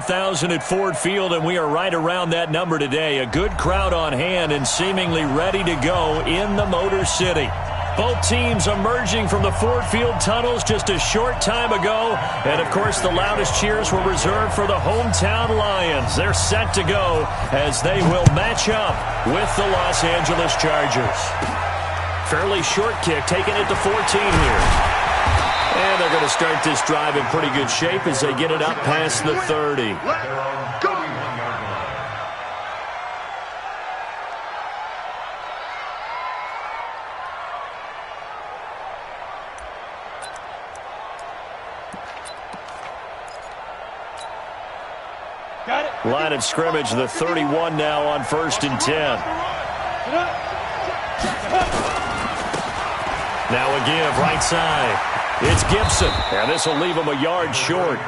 25,000 at Ford Field, and we are right around that number today. A good crowd on hand and seemingly ready to go in the Motor City. Both teams emerging from the Ford Field tunnels just a short time ago. And, of course, the loudest cheers were reserved for the hometown Lions. They're set to go as they will match up with the Los Angeles Chargers. Fairly short kick, taking it to 14 here. And they're going to start this drive in pretty good shape as they get it up past the 30. Line of scrimmage, the 31 now on 1st and 10. Now a give, right side. It's Gibson, and this will leave him a yard short.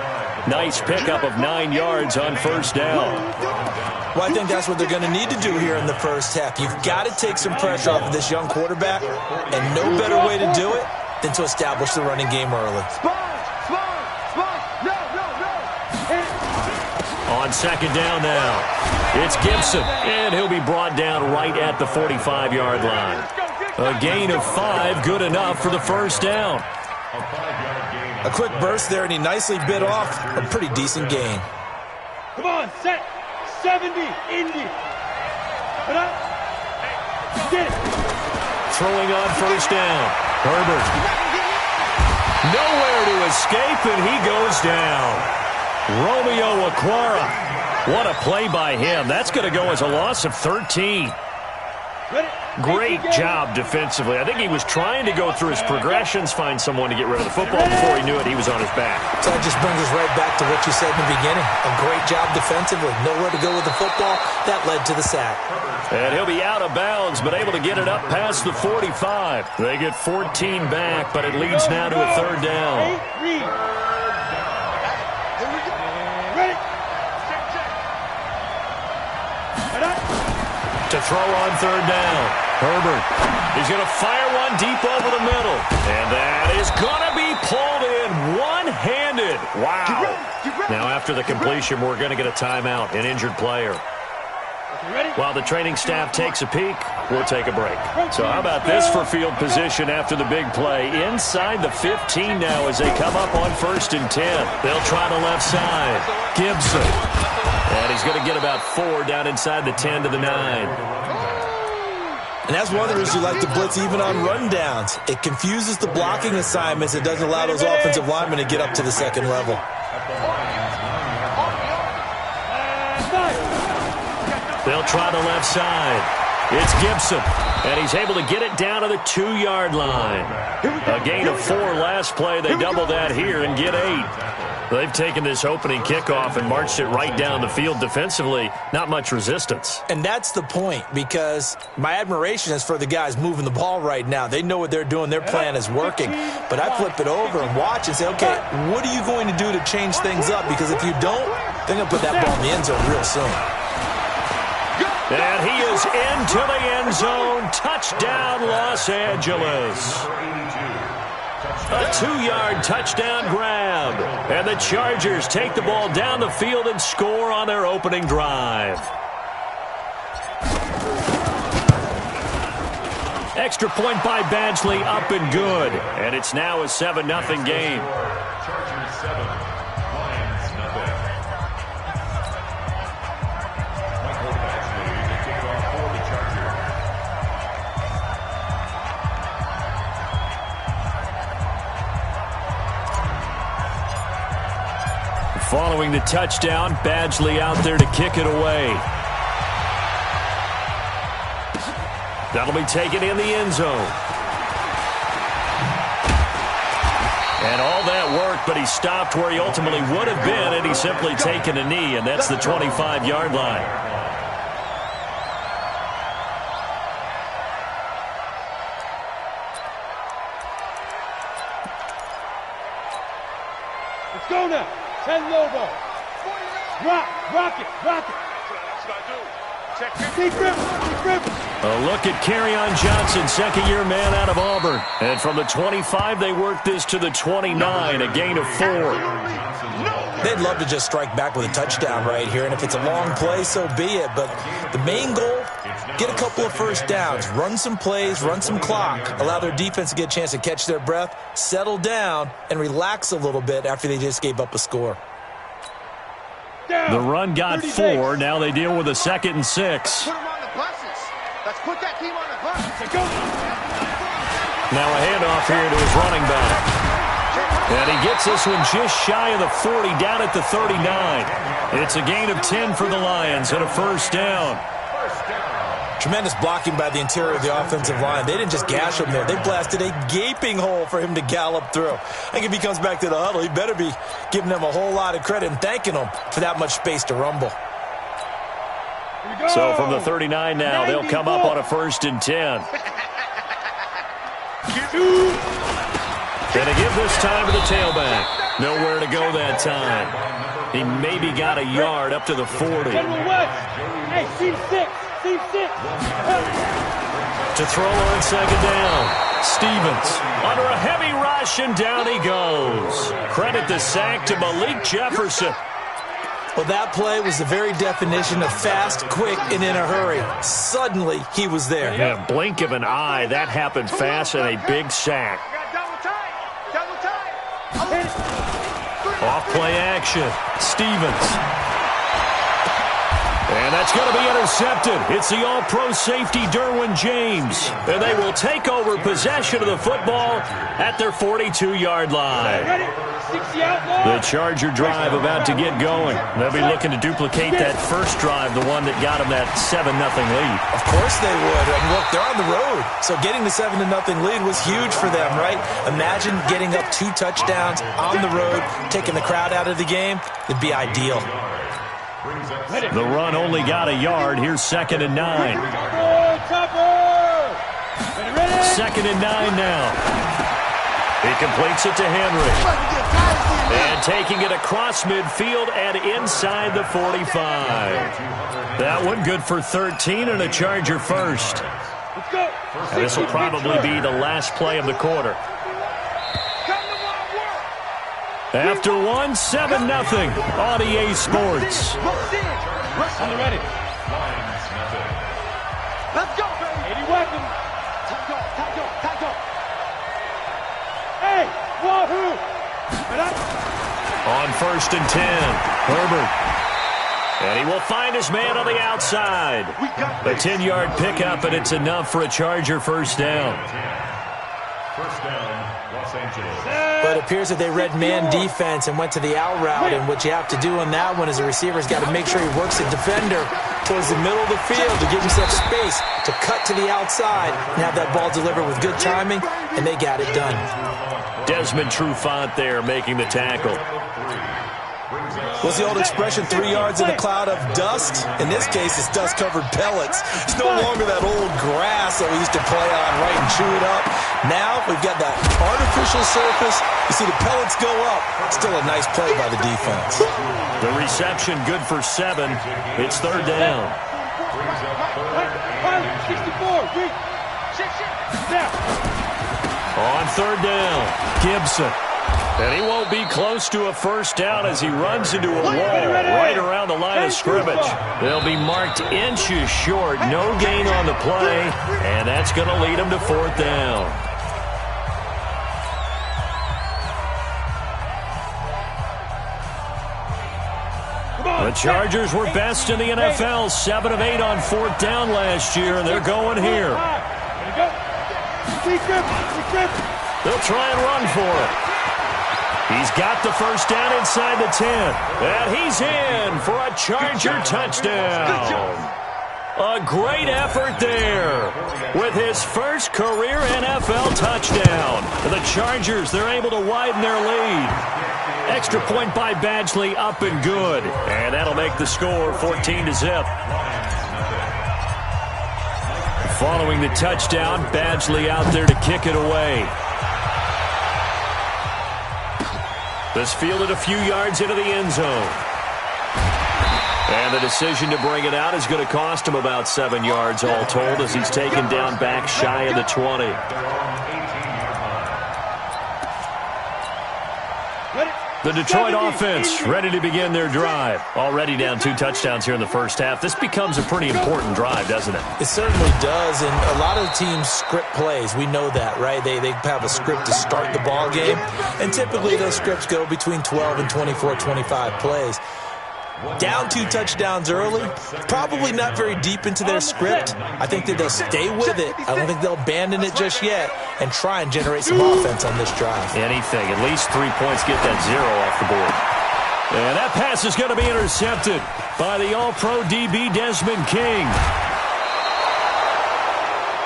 Nice pickup of 9 yards on 1st down. Well, I think that's what they're going to need to do here in the first half. You've got to take some pressure off of this young quarterback, and no better way to do it than to establish the running game early. On 2nd down now, it's Gibson, and he'll be brought down right at the 45-yard line. A gain of 5, good enough for the 1st down. A quick burst there, and he nicely bit off a pretty decent gain. Come on, set, 70, Indy. Get it. Throwing on 1st down, Herbert. Nowhere to escape, and he goes down. Romeo Okwara. What a play by him. That's going to go as a loss of 13. Great job defensively. I think he was trying to go through his progressions, find someone to get rid of the football. Before he knew it, he was on his back. So that just brings us right back to what you said in the beginning. A great job defensively. Nowhere to go with the football. That led to the sack. And he'll be out of bounds, but able to get it up past the 45. They get 14 back, but it leads now to a 3rd down. To throw on 3rd down, Herbert. He's going to fire one deep over the middle. And that is going to be pulled in one-handed. Wow. Now after the completion, we're going to get a timeout, an injured player. While the training staff takes a peek, we'll take a break. So how about this for field position after the big play? Inside the 15 now as they come up on 1st and 10. They'll try the left side. Gibson. And he's going to get about 4 down inside the 10 to the 9. And that's one of the reasons you like to blitz even on rundowns. It confuses the blocking assignments. It doesn't allow those offensive linemen to get up to the 2nd level. They'll try the left side. It's Gibson, and he's able to get it down to the 2-yard line. A gain of 4 last play. They double that here and get 8. They've taken this opening kickoff and marched it right down the field defensively. Not much resistance. And that's the point, because my admiration is for the guys moving the ball right now. They know what they're doing. Their plan is working. But I flip it over and watch and say, okay, what are you going to do to change things up? Because if you don't, they're going to put that ball in the end zone real soon. And he is into the end zone. Touchdown, Los Angeles. A 2-yard touchdown grab. And the Chargers take the ball down the field and score on their opening drive. Extra point by Badgley, up and good. And it's now a 7-0 game. Chargers 7, Lions nothing. Michael Badgley, the kickoff for the Chargers. Following the touchdown, Badgley out there to kick it away. That'll be taken in the end zone. And all that work, but he stopped where he ultimately would have been, and he's simply taken a knee, and that's the 25-yard line. Let's go now. 10 Lobo. Rock it. Deep rip. A look at Kerryon Johnson, second-year man out of Auburn. And from the 25, they work this to the 29, a gain of 4. They'd love to just strike back with a touchdown right here, and if it's a long play, so be it. But the main goal, get a couple of first downs, run some plays, run some clock, allow their defense to get a chance to catch their breath, settle down, and relax a little bit after they just gave up a score. The run got 4. Now they deal with a 2nd and 6. Put them on the buses. Let's put that team on the bus. Now a handoff here to his running back. And he gets this one just shy of the 40, down at the 39. It's a gain of 10 for the Lions and a first down. Tremendous blocking by the interior of the offensive line. They didn't just gash him there. They blasted a gaping hole for him to gallop through. I think if he comes back to the huddle, he better be giving them a whole lot of credit and thanking them for that much space to rumble. So from the 39 now, they'll come up on a 1st and 10. Gonna give this time to the tailback. Nowhere to go that time. He maybe got a yard up to the 40. Hey, C6. To throw on 2nd down. Stevens under a heavy rush, and down he goes. Credit the sack to Malik Jefferson. Well, that play was the very definition of fast, quick, and in a hurry. Suddenly, he was there. Yeah, blink of an eye. That happened fast, and a big sack. Off play action. Stevens. And that's going to be intercepted. It's the all-pro safety, Derwin James. And they will take over possession of the football at their 42-yard line. The Charger drive about to get going. They'll be looking to duplicate that first drive, the one that got them that 7-0 lead. Of course they would. And look, they're on the road. So getting the 7-0 lead was huge for them, right? Imagine getting up 2 touchdowns on the road, taking the crowd out of the game. It'd be ideal. The run only got a yard. Here's 2nd and 9. 2nd and 9 now. He completes it to Henry. And taking it across midfield and inside the 45. That one good for 13 and a Charger first. And this will probably be the last play of the quarter. After 1, 7-0 on EA Sports. On the ready. Let's go, baby. 80 weapons. Tackle. Hey, wahoo. On 1st and 10, Herbert. And he will find his man on the outside. A 10-yard pickup, and it's enough for a Charger first down. First down, Los Angeles. But it appears that they read man defense and went to the out route. And what you have to do on that one is the receiver's got to make sure he works the defender towards the middle of the field to give himself space to cut to the outside and have that ball delivered with good timing, and they got it done. Desmond Trufant there making the tackle. What's the old expression, 3 yards in a cloud of dust? In this case, it's dust-covered pellets. It's no longer that old grass that we used to play on, right, and chew it up. Now we've got that artificial surface. You see the pellets go up. Still a nice play by the defense. The reception good for 7. It's 3rd down. 64. On 3rd down, Gibson. And he won't be close to a first down as he runs into a wall right around the line of scrimmage. They'll be marked inches short. No gain on the play, and that's going to lead them to 4th down. The Chargers were best in the NFL, 7 of 8 on 4th down last year, and they're going here. They'll try and run for it. He's got the first down inside the 10. And he's in for a Charger touchdown. A great effort there with his first career NFL touchdown. The Chargers, they're able to widen their lead. Extra point by Badgley, up and good. And that'll make the score 14-0. Following the touchdown, Badgley out there to kick it away. This fielded a few yards into the end zone. And the decision to bring it out is going to cost him about 7 yards all told as he's taken down back shy of the 20. The Detroit offense ready to begin their drive. Already down 2 touchdowns here in the first half. This becomes a pretty important drive, doesn't it? It certainly does, and a lot of teams script plays. We know that, right? They have a script to start the ball game, and typically those scripts go between 12 and 24, 25 plays. Down 2 touchdowns early, probably not very deep into their script. I think that they'll stay with it. I don't think they'll abandon it just yet and try and generate some offense on this drive. Anything, at least 3 points, get that 0 off the board. And that pass is going to be intercepted by the All-Pro DB Desmond King.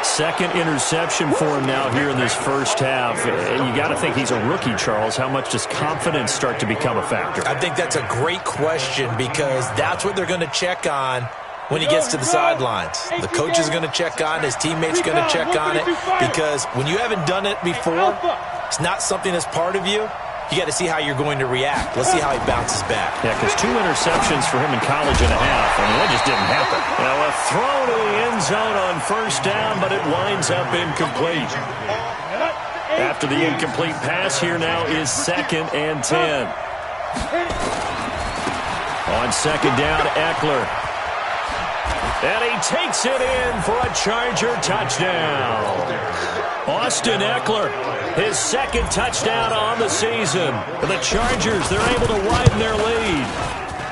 Second interception for him now here in this first half. And you got to think he's a rookie, Charles. How much does confidence start to become a factor? I think that's a great question because that's what they're going to check on when he gets to the sidelines. The coach is going to check on, his teammates are going to check on it, because when you haven't done it before, it's not something that's part of you. You got to see how you're going to react. Let's see how he bounces back. Yeah, because 2 interceptions for him in college and a half. I mean, that just didn't happen. Now, a throw to the end zone on first down, but it winds up incomplete. After the incomplete pass, here now is 2nd and 10. On 2nd down, Eckler. And he takes it in for a Charger touchdown. Austin Eckler, his 2nd touchdown on the season. The Chargers, they're able to widen their lead.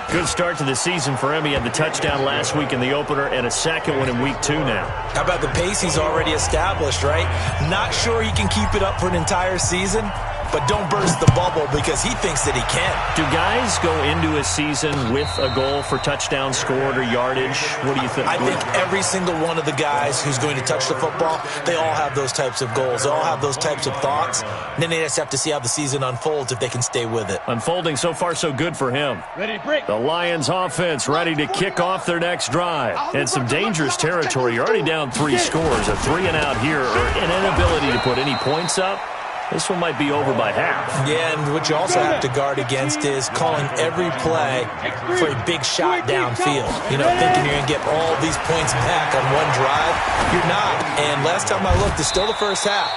Good start to the season for him. He had the touchdown last week in the opener and a second one in week 2 now. How about the pace he's already established, right? Not sure he can keep it up for an entire season, but don't burst the bubble because he thinks that he can. Do guys go into a season with a goal for touchdowns scored or yardage? What do you think? I think every single one of the guys who's going to touch the football, they all have those types of goals. They all have those types of thoughts. And then they just have to see how the season unfolds if they can stay with it. Unfolding so far so good for him. Ready to break. The Lions offense ready to kick off their next drive. And some dangerous territory. You're already down 3 scores. A 3-and-out here or an inability to put any points up. This one might be over by half. Yeah, and what you also have to guard against is calling every play for a big shot downfield. You know, thinking you're going to get all these points back on one drive. You're not. And last time I looked, it's still the first half.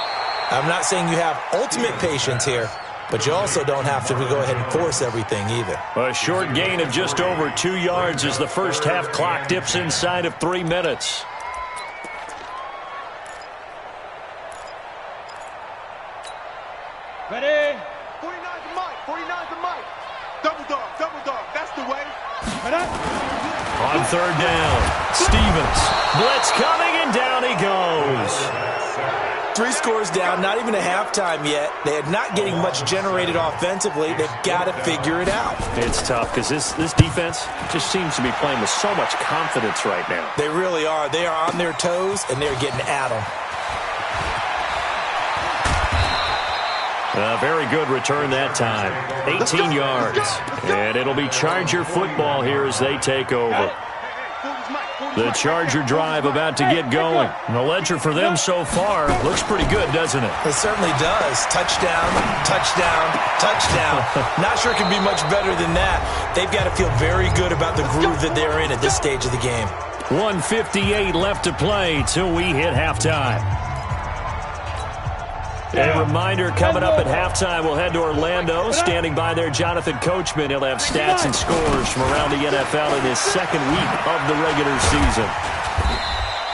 I'm not saying you have ultimate patience here, but you also don't have to go ahead and force everything either. A short gain of just over 2 yards as the first half clock dips inside of 3 minutes. Ready? 49's the mic. 49's the mic. Double dog. Double dog. That's the way. On 3rd down, Stevens. Blitz coming, and down he goes. 3 scores down, not even a halftime yet. They are not getting much generated offensively. They've got to figure it out. It's tough because this defense just seems to be playing with so much confidence right now. They really are. They are on their toes, and they're getting at them. A very good return that time. 18 yards. And it'll be Charger football here as they take over. The Charger drive about to get going. And the ledger for them so far looks pretty good, doesn't it? It certainly does. Touchdown, touchdown, touchdown. Not sure it can be much better than that. They've got to feel very good about the groove that they're in at this stage of the game. 1:58 left to play till we hit halftime. A reminder, coming up at halftime, we'll head to Orlando. Standing by there, Jonathan Coachman. He'll have stats and scores from around the NFL in his 2nd week of the regular season.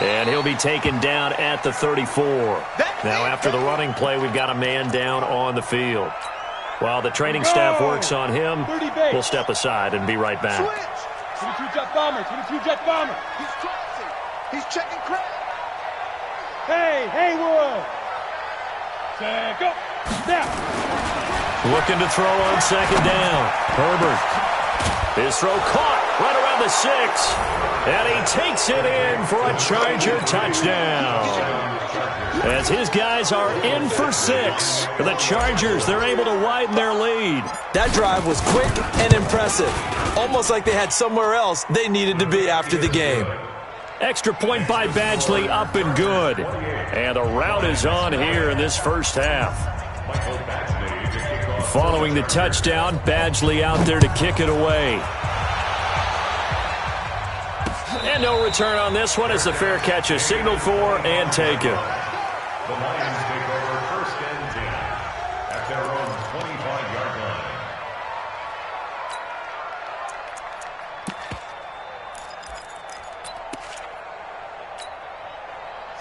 And he'll be taken down at the 34. Now, after the running play, we've got a man down on the field. While the training staff works on him, we'll step aside and be right back. 22 jet bomber. 22 jet bomber. He's crossing. He's checking crap. Hey, Haywood. Go. Now. Looking to throw on 2nd down. Herbert. His throw caught right around the 6. And he takes it in for a Charger touchdown. As his guys are in for 6. The Chargers, they're able to widen their lead. That drive was quick and impressive. Almost like they had somewhere else they needed to be after the game. Extra point by Badgley, up and good. And the route is on here in this first half. Following the touchdown, Badgley out there to kick it away. And no return on this one as the fair catch is signaled for and taken. The Lions take over 1st and 10 at their own 25-yard line.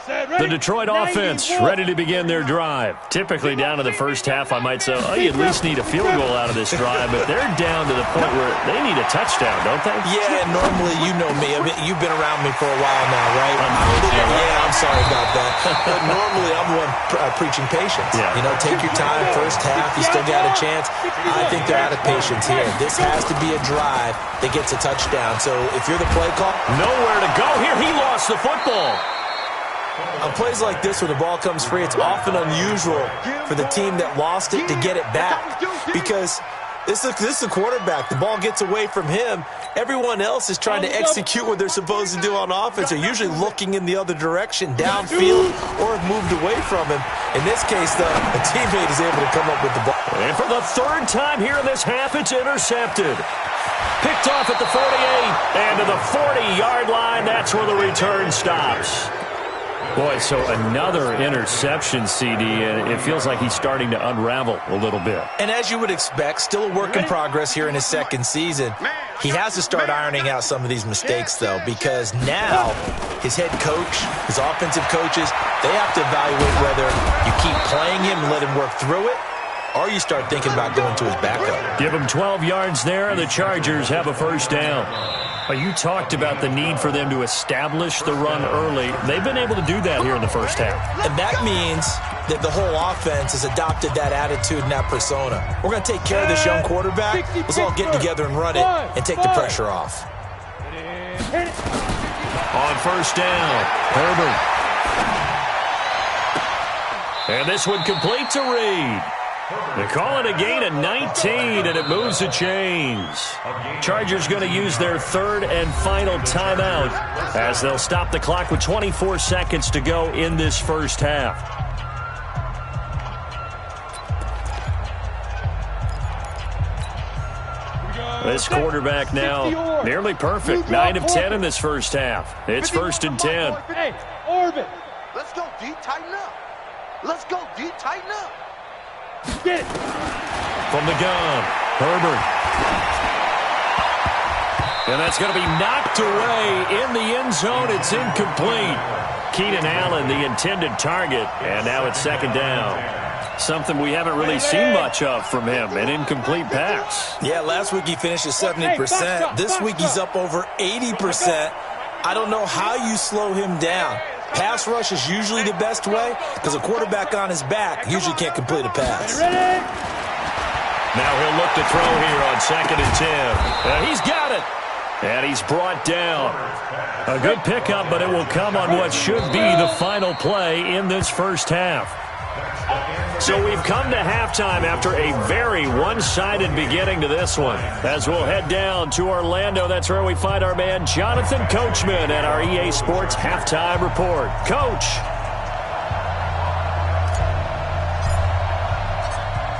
The Detroit offense ready to begin their drive. Typically down to the first half, I might say, oh, you at least need a field goal out of this drive, but they're down to the point where they need a touchdown, don't they? Yeah, and normally, you know me. I mean, you've been around me for a while now, right? Yeah, I'm sorry about that. But normally, I'm the one preaching patience. Yeah. You know, take your time, first half, you still got a chance. I think they're out of patience here. This has to be a drive that gets a touchdown. So if you're the play call, nowhere to go here. He lost the football. On plays like this where the ball comes free, it's often unusual for the team that lost it to get it back. Because this is the quarterback. The ball gets away from him. Everyone else is trying to execute what they're supposed to do on offense. They're usually looking in the other direction, downfield, or have moved away from him. In this case, though, a teammate is able to come up with the ball. And for the third time here in this half, it's intercepted. Picked off at the 48, and to the 40-yard line, that's where the return stops. Boy, so another interception, CD, and it feels like he's starting to unravel a little bit. And as you would expect, still a work in progress here in his second season. He has to start ironing out some of these mistakes, though, because now his head coach, his offensive coaches, they have to evaluate whether you keep playing him and let him work through it, or you start thinking about going to his backup. Give him 12 yards there, and the Chargers have a first down. You talked about the need for them to establish the run early. They've been able to do that here in the first half. And that means that the whole offense has adopted that attitude and that persona. We're going to take care of this young quarterback. Let's all get together and run it and take the pressure off. On first down, Herbert. And this one complete to Reed. They call it a gain of 19, and it moves the chains. Chargers going to use their third and final timeout as they'll stop the clock with 24 seconds to go in this first half. This quarterback now nearly perfect. 9 of 10 in this first half. It's first and 10. Hey, Orbit. Let's go, D. Tighten up. Let's go, D. Tighten up. Get it. From the gun, Herbert. And that's going to be knocked away in the end zone. It's incomplete. Keenan Allen, the intended target, and now it's second down. Something we haven't really seen much of from him, an incomplete pass. Yeah, last week he finished at 70%. This week he's up over 80%. I don't know how you slow him down. Pass rush is usually the best way because a quarterback on his back usually can't complete a pass. Now he'll look to throw here on second and 10. He's got it. And he's brought down. A good pickup, but it will come on what should be the final play in this first half. So we've come to halftime after a very one-sided beginning to this one. As we'll head down to Orlando, that's where we find our man Jonathan Coachman at our EA Sports Halftime Report. Coach.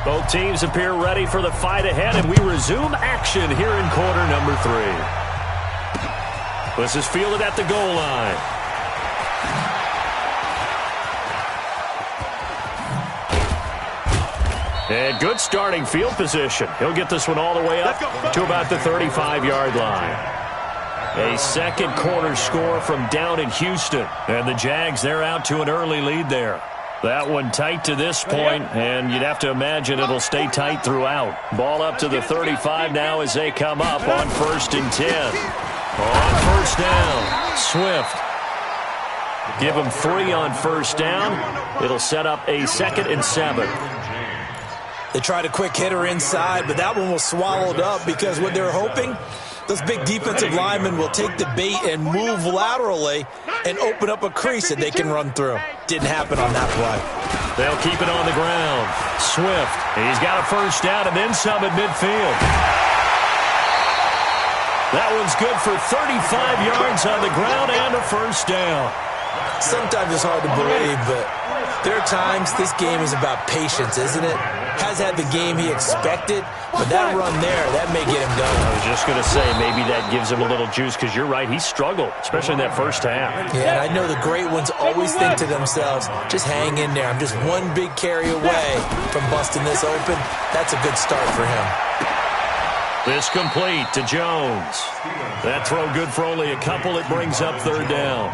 Both teams appear ready for the fight ahead, and we resume action here in quarter number 3. This is fielded at the goal line. And good starting field position. He'll get this one all the way up to about the 35-yard line. A second quarter score from down in Houston. And the Jags, they're out to an early lead there. That one tight to this point, and you'd have to imagine it'll stay tight throughout. Ball up to the 35 now as they come up on first and 10. On first down, Swift. Give them 3 on first down. It'll set up a second and 7. They tried a quick hitter inside, but that one was swallowed up because what they're hoping, those big defensive linemen will take the bait and move laterally and open up a crease that they can run through. Didn't happen on that play. They'll keep it on the ground. Swift, he's got a first down and then some at midfield. That one's good for 35 yards on the ground and a first down. Sometimes it's hard to believe, but there are times this game is about patience, isn't it? Has had the game he expected, but that run there, that may get him going. I was just going to say, maybe that gives him a little juice, because you're right, he struggled, especially in that first half. Yeah, and I know the great ones always think to themselves, just hang in there. I'm just one big carry away from busting this open. That's a good start for him. This complete to Jones. That throw good for only a couple. It brings up third down.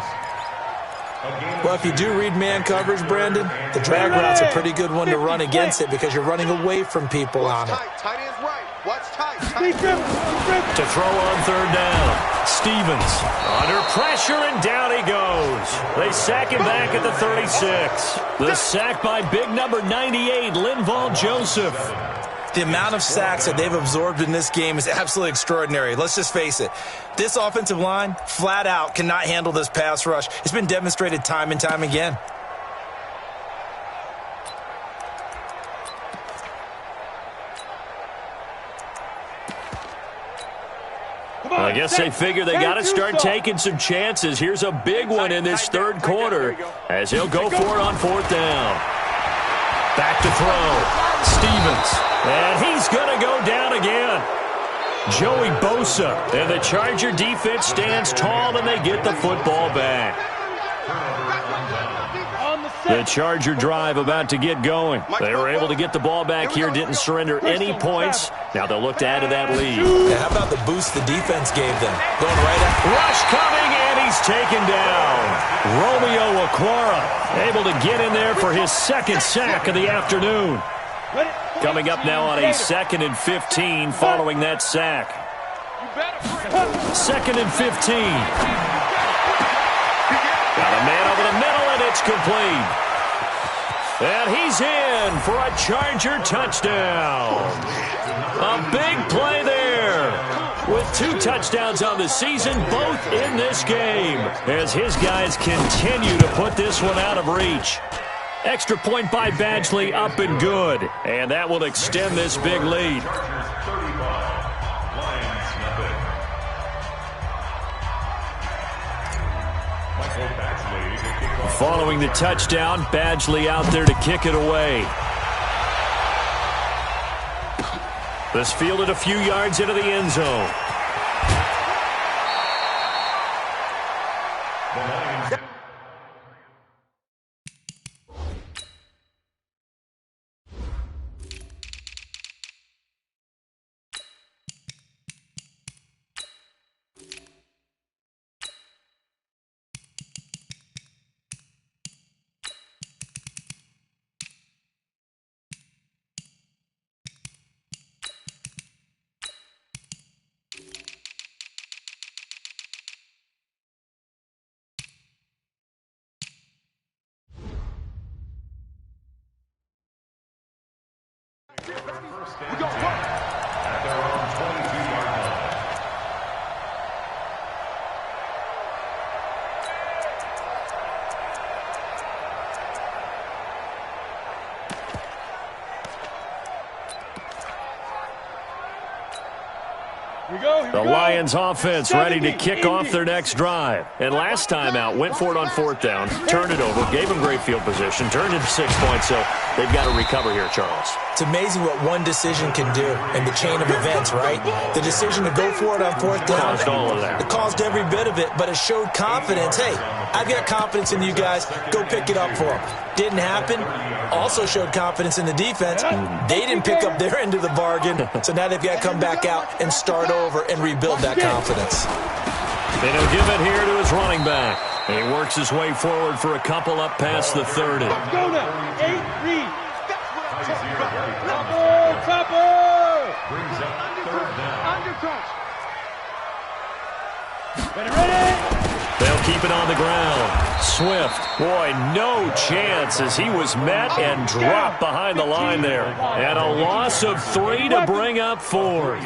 Well, if you do read man coverage, Brandon, the drag route's a pretty good one to run against it because you're running away from people on it. Tight end's right. Watch tight. To throw on third down. Stevens under pressure, and down he goes. They sack him back at the 36. The sack by big number 98, Linval Joseph. The amount of sacks that they've absorbed in this game is absolutely extraordinary. Let's just face it. This offensive line, flat out, cannot handle this pass rush. It's been demonstrated time and time again. I guess they figure they got to start taking some chances. Here's a big one in this third quarter as he'll go for it on fourth down. Back to throw. Stevens. And he's going to go down again. Joey Bosa. And the Charger defense stands tall, and they get the football back. The Charger drive about to get going. They were able to get the ball back here, didn't surrender any points. Now they'll look to add to that lead. Yeah, how about the boost the defense gave them? Going right at rush coming, and he's taken down. Romeo Okwara able to get in there for his second sack of the afternoon. Coming up now on a 2nd and 15 following that sack. 2nd and 15. Got a man over the middle, and it's complete. And he's in for a Charger touchdown. A big play there. With 2 touchdowns on the season, both in this game, as his guys continue to put this one out of reach. Extra point by Badgley, up and good. And that will extend this big lead. Following the touchdown, Badgley out there to kick it away. This fielded a few yards into the end zone. We go work. At their own 22-yard line. The Lions offense ready to kick off their next drive. And last time out, went for it on fourth down, turned it over, gave them great field position, turned it to 6 points, so they've got to recover here, Charles. It's amazing what one decision can do in the chain of events, right? The decision to go for it on fourth down. Caused all of that. It caused every bit of it, but it showed confidence. Hey, I've got confidence in you guys. Go pick it up for them. Didn't happen. Also showed confidence in the defense. They didn't pick up their end of the bargain, so now they've got to come back out and start over and rebuild that confidence. And he'll give it here to his running back. And he works his way forward for a couple up past the 30. Let's go now. 8 read. Topper. Brings up third down. Undercrush. Ready. They'll keep it on the ground. Swift, boy, no chance as he was met and dropped behind the line there. And a loss of 3 to bring up 4.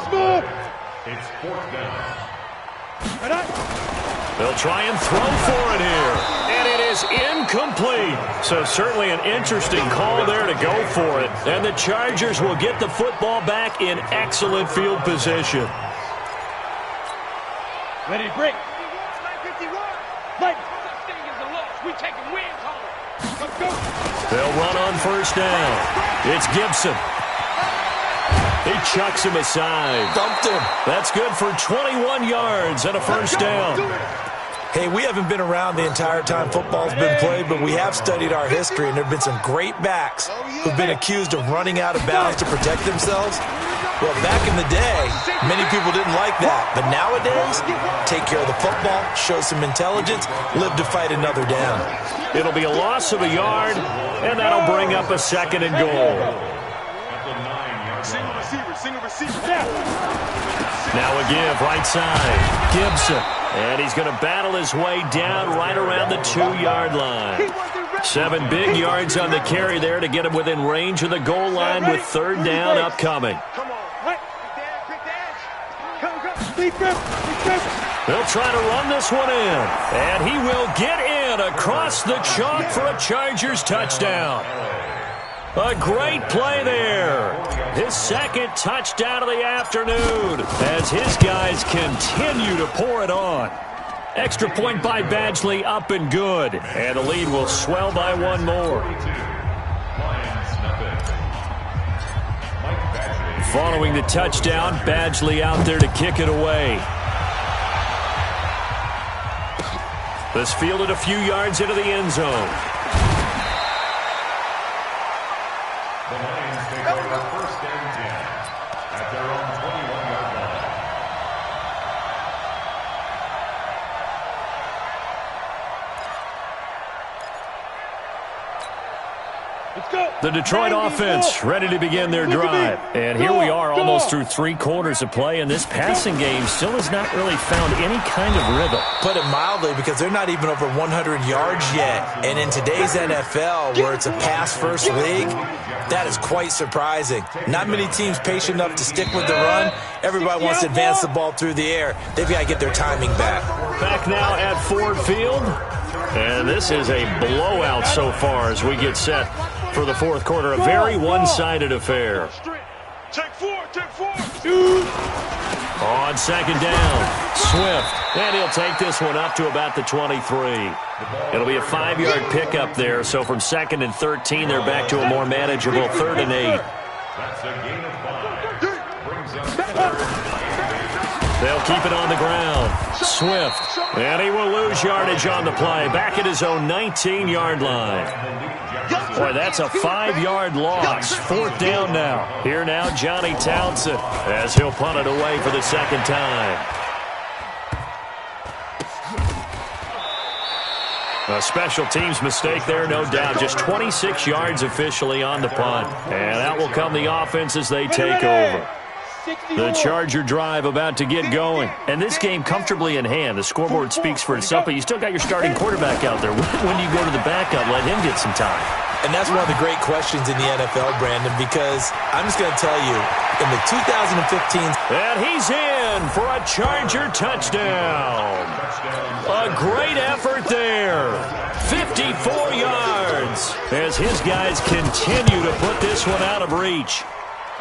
Smooth. It's fourth down. They'll try and throw for it here. And it is incomplete. So certainly an interesting call there to go for it. And the Chargers will get the football back in excellent field position. Ready to break. They'll run on first down. It's Gibson. He chucks him aside. Dumped him. That's good for 21 yards and a first down. Hey, we haven't been around the entire time football's been played, but we have studied our history, and there have been some great backs who've been accused of running out of bounds to protect themselves. Well, back in the day, many people didn't like that. But nowadays, take care of the football, show some intelligence, live to fight another down. It'll be a loss of a yard, and that'll bring up a 2nd and goal. Single receiver. Now a give, right side. Gibson. And he's going to battle his way down right around the 2-yard line. 7 big yards on the carry there to get him within range of the goal line with 3rd down upcoming. They'll try to run this one in. And he will get in across the chalk for a Chargers touchdown. A great play there. His 2nd touchdown of the afternoon as his guys continue to pour it on. Extra point by Badgley, up and good. And the lead will swell by 1 more. Following the touchdown, Badgley out there to kick it away. This fielded a few yards into the end zone. The Lions take over 1st and 10 at their own 21-yard line. Let's go. The Detroit offense ready to begin their drive. And here we are almost through 3 quarters of play, and this passing game still has not really found any kind of rhythm. Put it mildly, because they're not even over 100 yards yet. And in today's NFL, where it's a pass-first league, that is quite surprising. Not many teams patient enough to stick with the run. Everybody wants to advance the ball through the air. They've got to get their timing back. Back now at Ford Field. And this is a blowout so far as we get set for the 4th quarter. A very one-sided affair. Take 4. On 2nd down, Swift. And he'll take this one up to about the 23. It'll be a 5-yard pickup there. So from 2nd and 13, they're back to a more manageable 3rd and 8. That's a gain of 5. Brings up They'll keep it on the ground. Swift. And he will lose yardage on the play. Back at his own 19-yard line. Boy, that's a 5-yard loss. 4th down now. Here now, Johnny Townsend, as he'll punt it away for the 2nd time. A special teams mistake there, no doubt. Just 26 yards officially on the punt. And out will come the offense as they take over. The Charger drive about to get going. And this game comfortably in hand. The scoreboard speaks for itself, but you still got your starting quarterback out there. When do you go to the backup? Let him get some time. And that's one of the great questions in the NFL, Brandon, because I'm just going to tell you, in the 2015... And he's in for a Charger touchdown. A great effort there. 54 yards as his guys continue to put this one out of reach.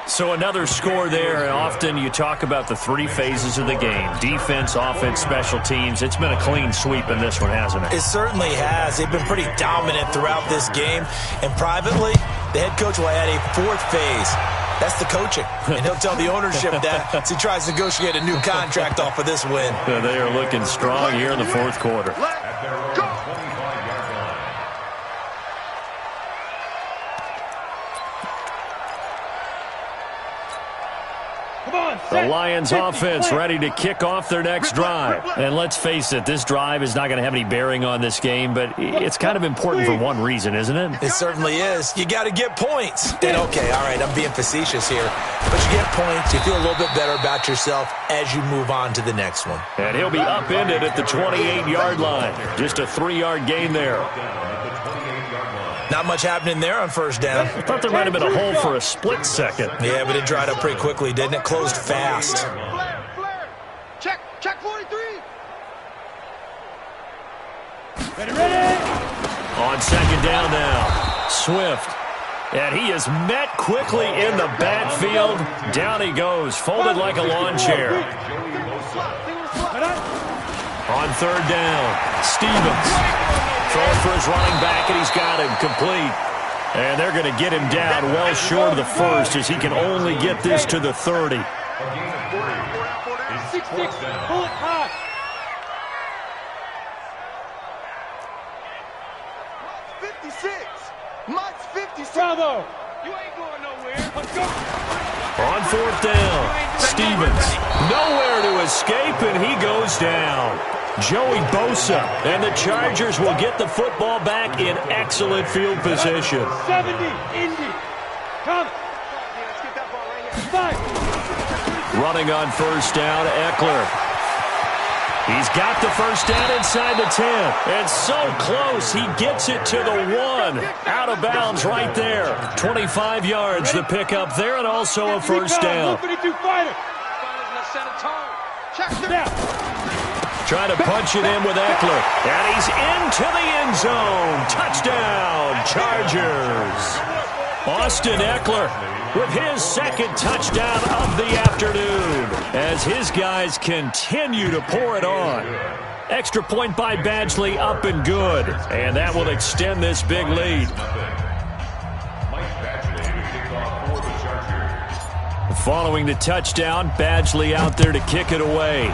So another score there. Often you talk about the 3 phases of the game. Defense, offense, special teams. It's been a clean sweep in this one, hasn't it? It certainly has. They've been pretty dominant throughout this game. And privately, the head coach will add a 4th phase. That's the coaching. And he'll tell the ownership that as he tries to negotiate a new contract off of this win. They are looking strong here in the 4th quarter. The Lions offense ready to kick off their next drive. And let's face it, this drive is not going to have any bearing on this game, but it's kind of important for one reason, isn't it? It certainly is. You got to get points. And okay, all right, I'm being facetious here, but you get points, you feel a little bit better about yourself as you move on to the next one. And he'll be upended at the 28-yard line. Just a 3-yard gain there. Not much happening there on 1st down. I thought there might have been a hole for a split second. Yeah, but it dried up pretty quickly, didn't it? Closed fast. Check 43. Ready. On 2nd down now, Swift. And he is met quickly in the backfield. Down he goes, folded like a lawn chair. On 3rd down, Stevens. Throwing for his running back, and he's got him complete. And they're going to get him down well short of the 1st as he can only get this to the 30. 6-6. Pull it high. Mike's 56. Bravo. You ain't going nowhere. Let's go. On 4th down, Stevens. Nowhere to escape, and he goes down. Joey Bosa, and the Chargers will get the football back in excellent field position. 70, Indy. Come. Let's get that ball right here. 5. Running on first down, Eckler. He's got the first down inside the 10. And so close, he gets it to the 1. Out of bounds right there. 25 yards the pickup there, and also a first down. Trying to punch it in with Eckler. And he's into the end zone. Touchdown, Chargers. Austin Eckler with his second touchdown of the afternoon as his guys continue to pour it on. Extra point by Badgley, up and good. And that will extend this big lead. Following the touchdown, Badgley out there to kick it away.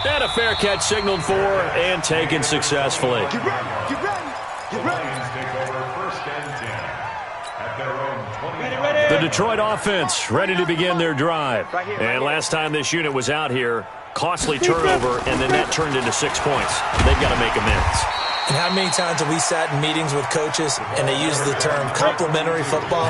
And a fair catch signaled for and taken successfully. Get ready. Get ready. Get ready. The Detroit offense ready to begin their drive. And last time this unit was out here, costly turnover, and then that turned into 6 points. They've got to make amends. And how many times have we sat in meetings with coaches and they use the term complementary football?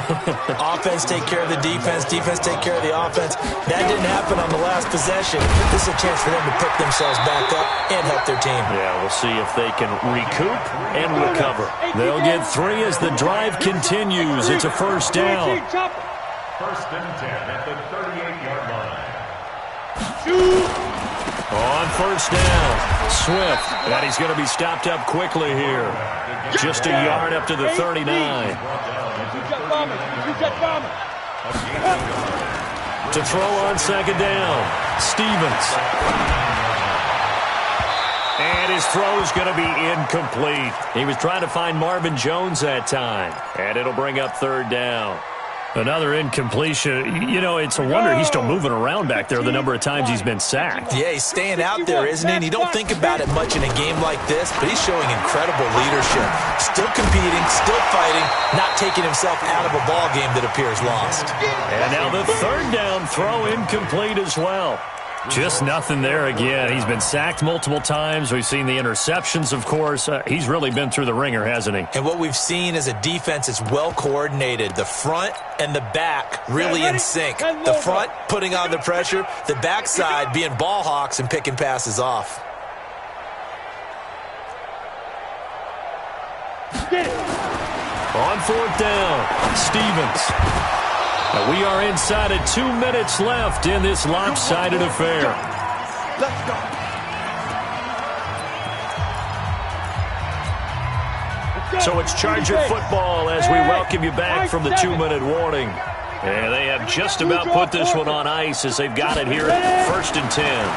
Offense take care of the defense, defense take care of the offense. That didn't happen on the last possession. This is a chance for them to pick themselves back up and help their team. Yeah, we'll see if they can recoup and recover. They'll get 3 as the drive continues. It's a first down. First and 10 at the 38-yard line. On first down, Swift. And he's going to be stopped up quickly here. Just a yard up to the 39. To throw on second down, Stevens. And his throw is going to be incomplete. He was trying to find Marvin Jones that time. And it'll bring up third down. Another incompletion. You know, it's a wonder he's still moving around back there the number of times he's been sacked. Yeah, he's staying out there, isn't he? And you don't think about it much in a game like this, but he's showing incredible leadership. Still competing, still fighting, not taking himself out of a ball game that appears lost. And now the third down throw incomplete as well. Just nothing there again. He's been sacked multiple times. We've seen the interceptions, of course. He's really been through the ringer, hasn't he? And what we've seen is a defense that's well coordinated. The front and the back really in sync. The front putting on the pressure, the backside being ball hawks and picking passes off. On fourth down, Stevens. Now we are inside of 2 minutes left in this lopsided affair. Let's go. So it's Charger football as we welcome you back from the 2-minute warning. And they have just about put this one on ice as they've got it here at 1st and 10.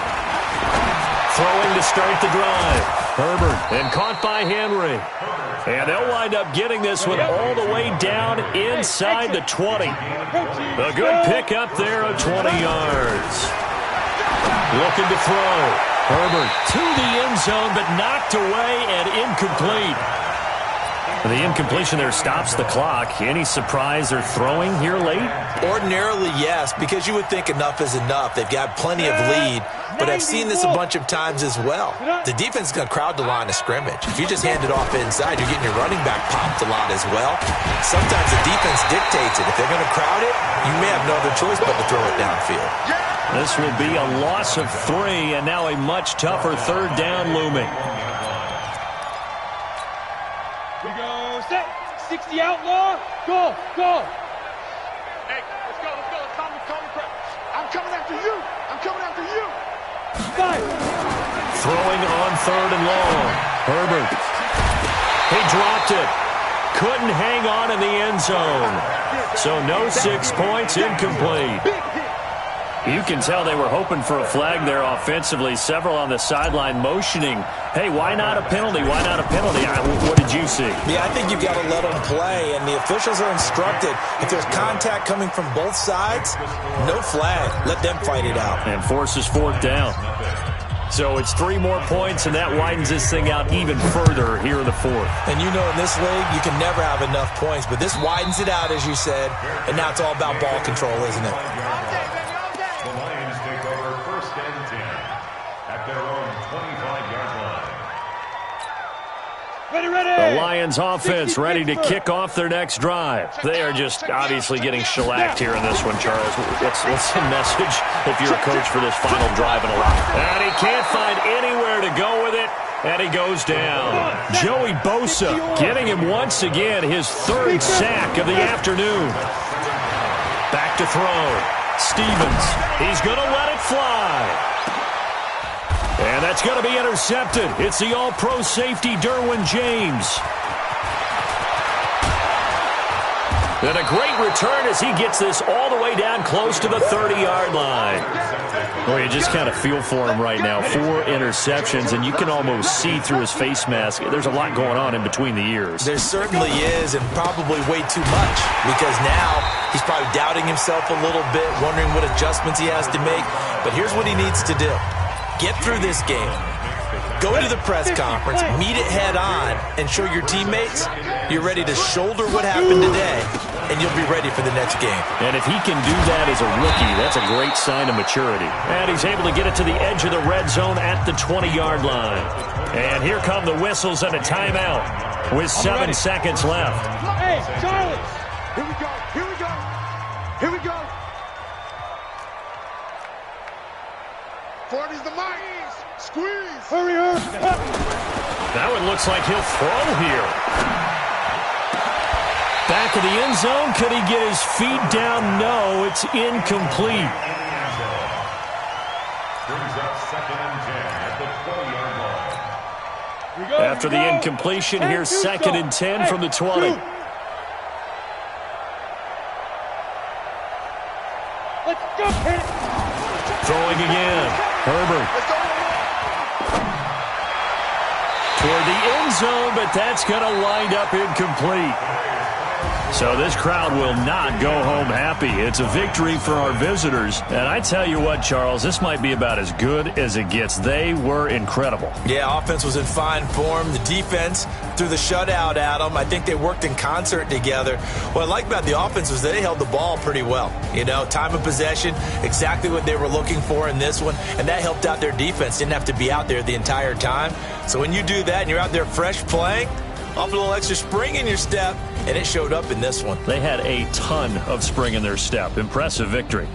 Throwing to start the drive. Herbert, and caught by Henry. And they'll wind up getting this one all the way down inside the 20. A good pickup there of 20 yards. Looking to throw. Herbert to the end zone, but knocked away and incomplete. The incompletion there stops the clock. Any surprise they're throwing here late? Ordinarily, yes, because you would think enough is enough. They've got plenty of lead, but I've seen this a bunch of times as well. The defense is going to crowd the line of scrimmage. If you just hand it off inside, you're getting your running back popped a lot as well. Sometimes the defense dictates it. If they're going to crowd it, you may have no other choice but to throw it downfield. This will be a loss of 3, and now a much tougher third down looming. 60 outlaw, go, go. Hey, let's go. Call me prep. I'm coming after you. I'm coming after you. 5. Throwing on third and long. Herbert. He dropped it. Couldn't hang on in the end zone. So no 6 points, incomplete. You can tell they were hoping for a flag there offensively. Several on the sideline motioning, hey, why not a penalty? Why not a penalty? What did you see? Yeah, I think you've got to let them play, and the officials are instructed. If there's contact coming from both sides, no flag. Let them fight it out. And forces fourth down. So it's 3 more points, and that widens this thing out even further here in the fourth. And you know in this league, you can never have enough points, but this widens it out, as you said, and now it's all about ball control, isn't it? The Lions take over 1st and 10 at their own 25-yard line. The Lions offense ready to kick off their next drive. They are just obviously getting shellacked here in this one, Charles. What's the message if you're a coach for this final drive in a while? And he can't find anywhere to go with it, and he goes down. Joey Bosa getting him once again, his 3rd sack of the afternoon. Back to throw. Stevens, he's going to let it fly. And that's going to be intercepted. It's the all-pro safety, Derwin James. And a great return as he gets this all the way down close to the 30-yard line. Well, you just kind of feel for him right now. 4 interceptions, and you can almost see through his face mask. There's a lot going on in between the ears. There certainly is, and probably way too much, because now he's probably doubting himself a little bit, wondering what adjustments he has to make. But here's what he needs to do. Get through this game. Go to the press conference, meet it head on, and show your teammates you're ready to shoulder what happened today, and you'll be ready for the next game. And if he can do that as a rookie, that's a great sign of maturity. And he's able to get it to the edge of the red zone at the 20-yard line. And here come the whistles and a timeout with 7 seconds left. Hey, Charlie! Here we go. Here we go. Here we go. 40's the mic. Squeeze. Hurry, hurry. That one looks like he'll throw here. Back of the end zone. Could he get his feet down? No, it's incomplete. Brings up 2nd and 10 at the 20-yard line. After the incompletion, here's 2nd and 10 from the 20. Let's go, hit it. Throwing again. Herbert. Toward the end zone, but that's going to wind up incomplete. So this crowd will not go home happy. It's a victory for our visitors. And I tell you what, Charles, this might be about as good as it gets. They were incredible. Yeah, offense was in fine form. The defense threw the shutout at them. I think they worked in concert together. What I like about the offense was they held the ball pretty well. You know, time of possession, exactly what they were looking for in this one. And that helped out their defense. Didn't have to be out there the entire time. So when you do that and you're out there fresh playing, off a little extra spring in your step, and it showed up in this one. They had a ton of spring in their step. Impressive victory.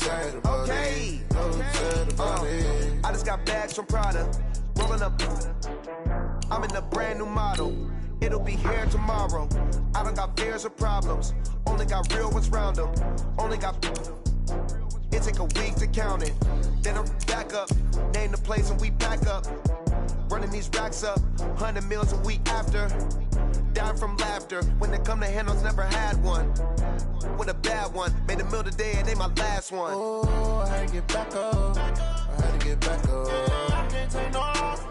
sad about it. No sad about it. I just got bags from Prada, rolling up. I'm in a brand new model. It'll be here tomorrow. I don't got fears or problems. Only got real ones round them. Only got. It take a week to count it. Then I'm back up. Name the place and we back up. Running these racks up. 100 meals a week after. Dying from laughter. When they come to handles, never had one. With a bad one. Made a meal today and they my last one. Oh, I had to get back up. I had to get back up. I can't take no loss.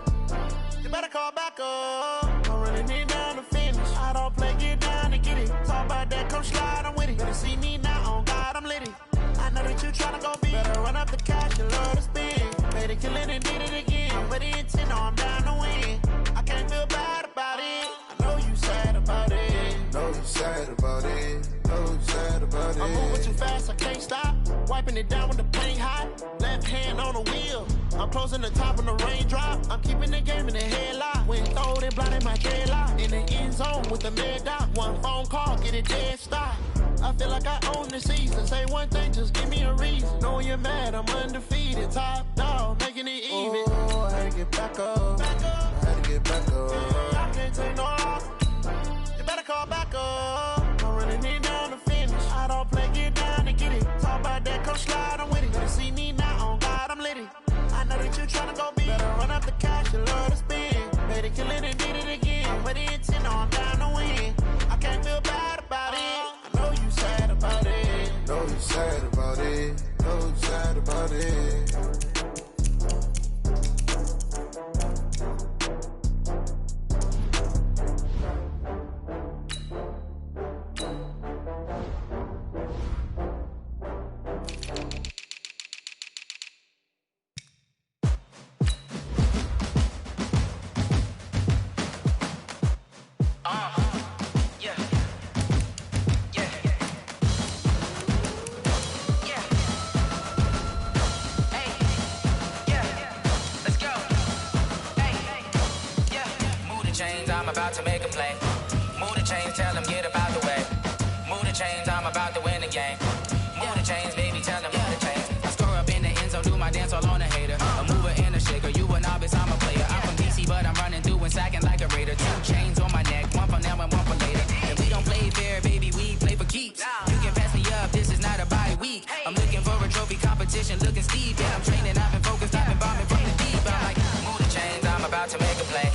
You better call back up. I'm running it down to finish. I don't play, get down to get it. Talk about that, come slide, I'm with it. Better see me now, on God, I'm litty. I know that you tryna go big. Better run up the cash, you love to spend. Made it, kill it, and did it again. With the intent, no, I'm down to win. I can't feel bad about it. I know you sad about it. Know you sad about it. Know you sad about it. I'm moving too fast, I can't stop. Wiping it down when the paint hot. Left hand on the wheel. I'm closing the top when the raindrop. I'm keeping the game in the headlock. When throwed and blinded my deadlock. In the end zone with the mid dot. One phone call, get it dead stop. I feel like I own the season. Say one thing, just give me a reason. Knowing you're mad, I'm undefeated. Top dog, making it even. Oh, I had to get back up. I had to get back up. I can't take no loss. You better call back up. I'm running it down to finish. I don't play, get down to get it. Talk about that, come slide, I'm with it. Better see me now, on God, I'm litty. I know that you tryna go big. Better run up the cash, you love to spend. Made it, kill it, and did it again. With the intent, no, I'm down to win. I can't feel bad about it. I know you sad about it. Know you sad about it. Know you sad about it. I'm about to make a play. Move the chains, tell them get up out the way. Move the chains, I'm about to win the game. Move the chains, baby, tell them move the chains. I score up in the end zone, do my dance all on a hater. A mover and a shaker, you a novice, I'm a player. I'm from DC, but I'm running through and sacking like a raider. 2 chains on my neck, one for now and one for later. And we don't play fair, baby, we play for keeps. You can pass me up, this is not a bye week. I'm looking for a trophy competition, looking steep. Yeah, I'm training, I've been focused, I've been bombing from the deep. I'm like, move the chains, I'm about to make a play.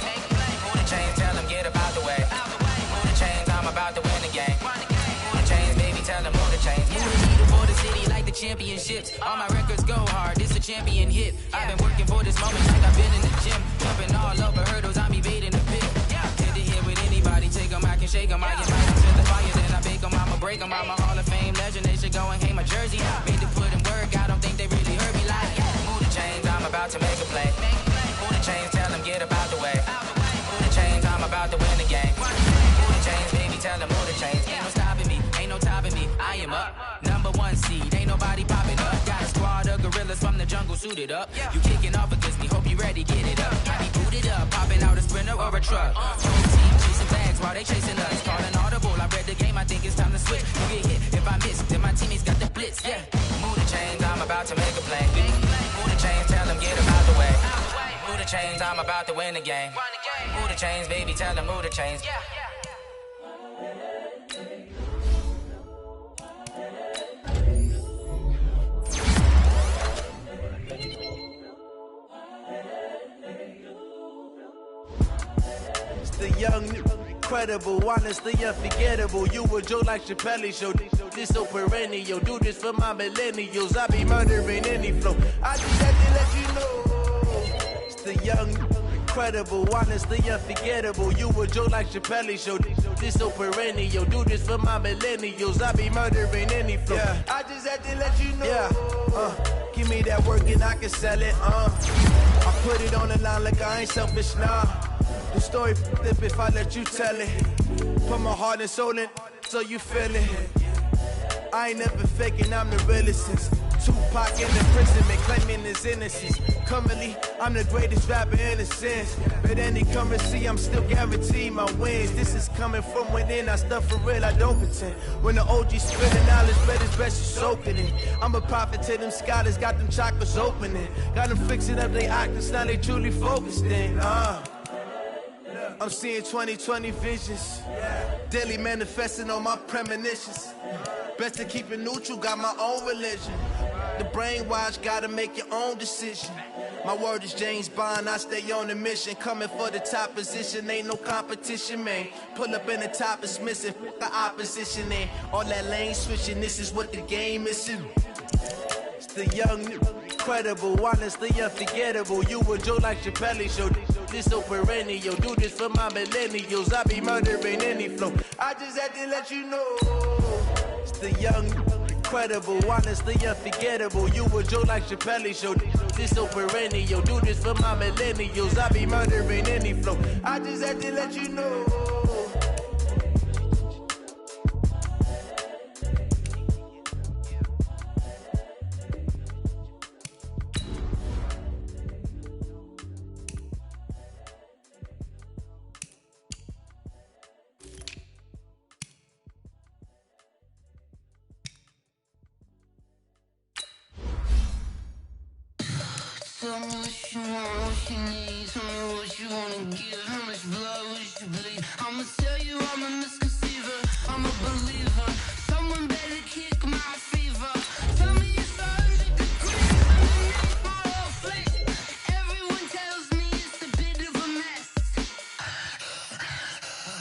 Move the chains, tell them get up out the way. Move the chains, I'm about to win the game. Move the chains, baby, tell them move the chains. Move the needle for the city like the championships. All my records go hard, this a champion hit. I've been working for this moment like I've been in the gym. Jumping all over hurdles, I'm evading the pit. Head to head with anybody, take them, I can shake them. I invite them to the fire, then I bake them, I'ma break them. I'm a Hall of Fame legend, they should go and hang my jersey. Made to put in work, I don't think they really heard me like. Move the chains, I'm about to make a play. Move the chains, tell them get up out the way. Move the chains, I'm about to win the game. Move the chains, baby, tell them move the chains. Ain't no stopping me, ain't no topping me, I am up. #1 seed, ain't nobody popping up. Got a squad of gorillas from the jungle suited up. You kicking off against me, hope you ready, get it up. I be booted up, popping out a sprinter or a truck. Whole team chasing bags while they chasing us. Calling audible, I read the game, I think it's time to switch. You get hit if I miss, then my teammates got the blitz, yeah. Move the chains, I'm about to make a play. Move the chains, tell them get up out the way. Move the chains, I'm about to win the game. Move the chains, baby, tell them move the chains. The young, incredible, honestly unforgettable. You a joke like Chappelle show. This so perennial. Do this for my millennials. I be murdering any flow. I just had to let you know. It's the young, incredible, honestly unforgettable. You a joke like Chappelle show. This so perennial. Do this for my millennials. I be murdering any flow. Yeah. I just had to let you know. Yeah. Give me that work and I can sell it. I put it on the line like I ain't selfish, nah. The story flip if I let you tell it. Put my heart and soul in so you feel it. I ain't never faking, I'm the realest since Tupac in the prison innocent, claiming his innocence. Currently, I'm the greatest rapper in a sense. But any currency, I'm still guaranteed my wins. This is coming from within, I stuff for real, I don't pretend. When the OG spinning knowledge, but it's best you soaking it. I'm a prophet to them scholars, got them chakras opening. Got them fixing up their octaves, now they truly focused in. I'm seeing 2020 visions. Daily manifesting on my premonitions. Best to keep it neutral, got my own religion. The brainwash, gotta make your own decision. My word is James Bond, I stay on a mission. Coming for the top position, ain't no competition, man. Pull up in the top, it's missing, fuck the opposition, man. All that lane switching, this is what the game is. It's the young, incredible, honestly unforgettable. You a Joe like Chappelle show. This so perennial, do this for my millennials. I be murdering any flow. I just had to let you know. It's the young, incredible, honestly unforgettable. You a Joe like Chappelle show. This so perennial, do this for my millennials. I be murdering any flow. I just had to let you know. Tell me what you want, what you need. Tell me what you wanna give. How much blood would you bleed? I'ma tell you I'm a misconceiver. I'm a believer. Someone better kick my fever. Tell me it's 100 degrees underneath my whole face. Everyone tells me it's a bit of a mess.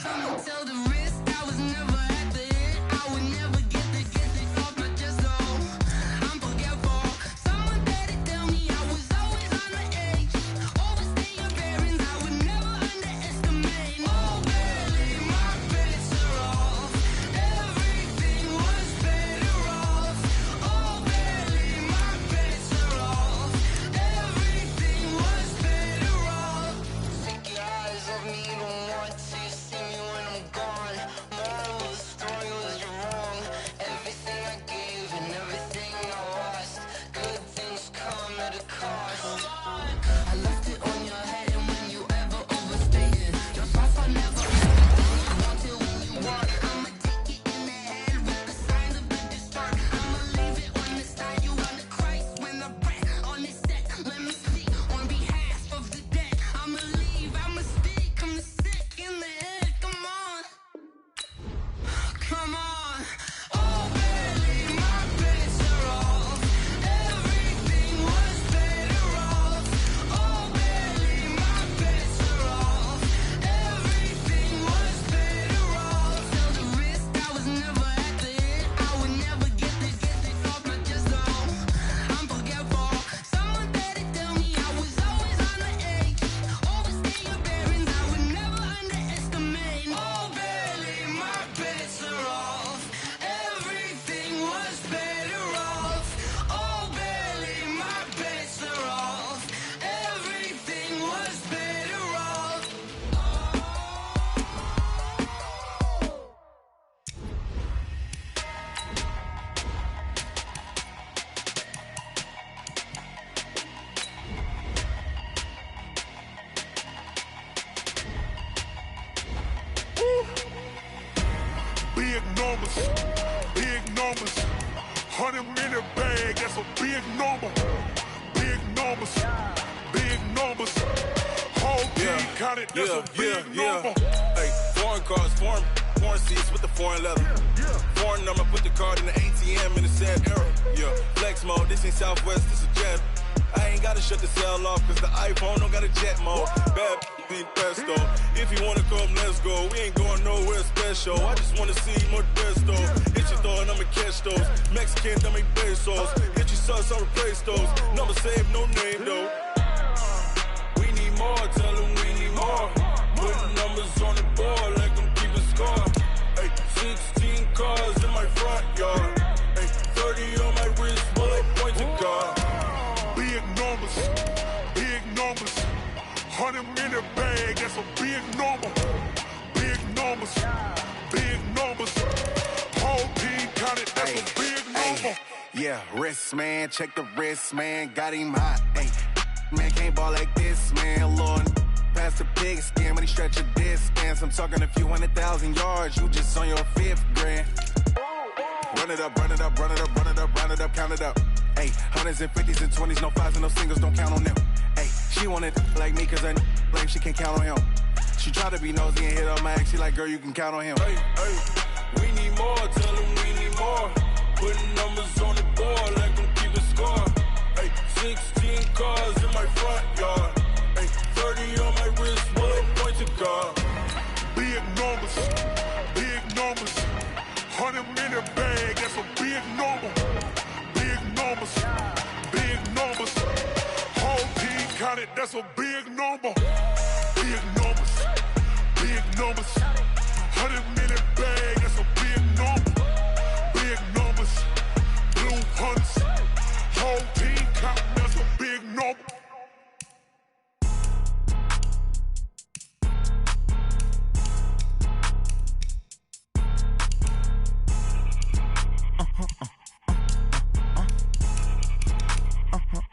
I'ma tell the risk I was never at the end. I would never get the off my chest. Oh, I'm forgetful. Someone better tell me I was always on the edge. Overstay your bearings, I would never underestimate. Oh, barely, my bets are off. Everything was better off. Oh, barely, my bets are off. Everything was better off. Take your eyes off me, don't want to see me when I'm gone. Moral of the story was you're wrong. Everything I gave and everything I lost. Good things come at a cost. I left it on your head, and when you ever overstay it, your thoughts are never everything you want till when you want. I'ma take it in the head with the signs of a distort. I'ma leave it on the side. You on the Christ when the breath on this set. Let me speak on behalf of the dead. I'ma leave, I'ma speak. I'm the sick in the head. Come on, come on. Oh, barely, my bets are off. Everything was better off. Oh, barely, my bets are off. Everything was better off. Tell the risk I was never at the end. I would never get this off my chest. Oh, I'm forgetful. Someone better tell me I was always on the edge. Overstay your bearings, I would never underestimate. Oh, barely, my bets are off. Everything was better off. Oh, barely, my bets are off. Everything was better off. Big numbers, big numbers. 100-minute bag, that's a big number. Big numbers, big numbers. Whole team counted, that's a big number. Hey, foreign cars, foreign seats with the foreign leather. Foreign number, put the card in the ATM in the sad era. Yeah, flex mode, this ain't Southwest, this a jet. I ain't gotta shut the cell off, cause the iPhone don't got a jet mode. Bad being pesto. If you wanna come, let's go. We ain't going nowhere special. I just wanna see more pesto. Hit your thought, I'ma catch those. Mexican, I make pesos. Hit your sus, I'll replace those. Number saved, no name though. We need more, tell them we need more. Putting numbers on the board like I'm keeping score. Hey, 16 cars in my front yard. Hey, 30 on my wrist while I point to God. Big numbers, big numbers. 100-minute bag, that's a big number. Big numbers, big numbers. Whole team counted, that's a big number. Yeah, wrist, man, check the wrist, man, got him hot. Hey, man, can't ball like this, man, Lord. Past the pig skin when he stretch a distance. I'm talking a few 100,000 yards, you just on your 5th grand. Run it up, run it up, run it up, run it up, run it up, count it up. Hey, hundreds and 50s and 20s, no 5s and no singles, don't count on them. Hey, she wanted like me cause I blame she can't count on him. She tried to be nosy and hit up my ex, she like, girl, you can count on him. Hey, hey, we need more, tell them we need more. Putting numbers on the board, like them keep a score. Hey, 16 cars in my front yard. Hey, 30 on my wrist, one point to guard. Big numbers, big numbers. 100-minute bag, that's a big number. Big numbers, big numbers. Whole team counted, that's a big number. Big numbers, big numbers. 100-minute bag, that's a big number. Big numbers, blue hunts. Whole team counting, that's a big number.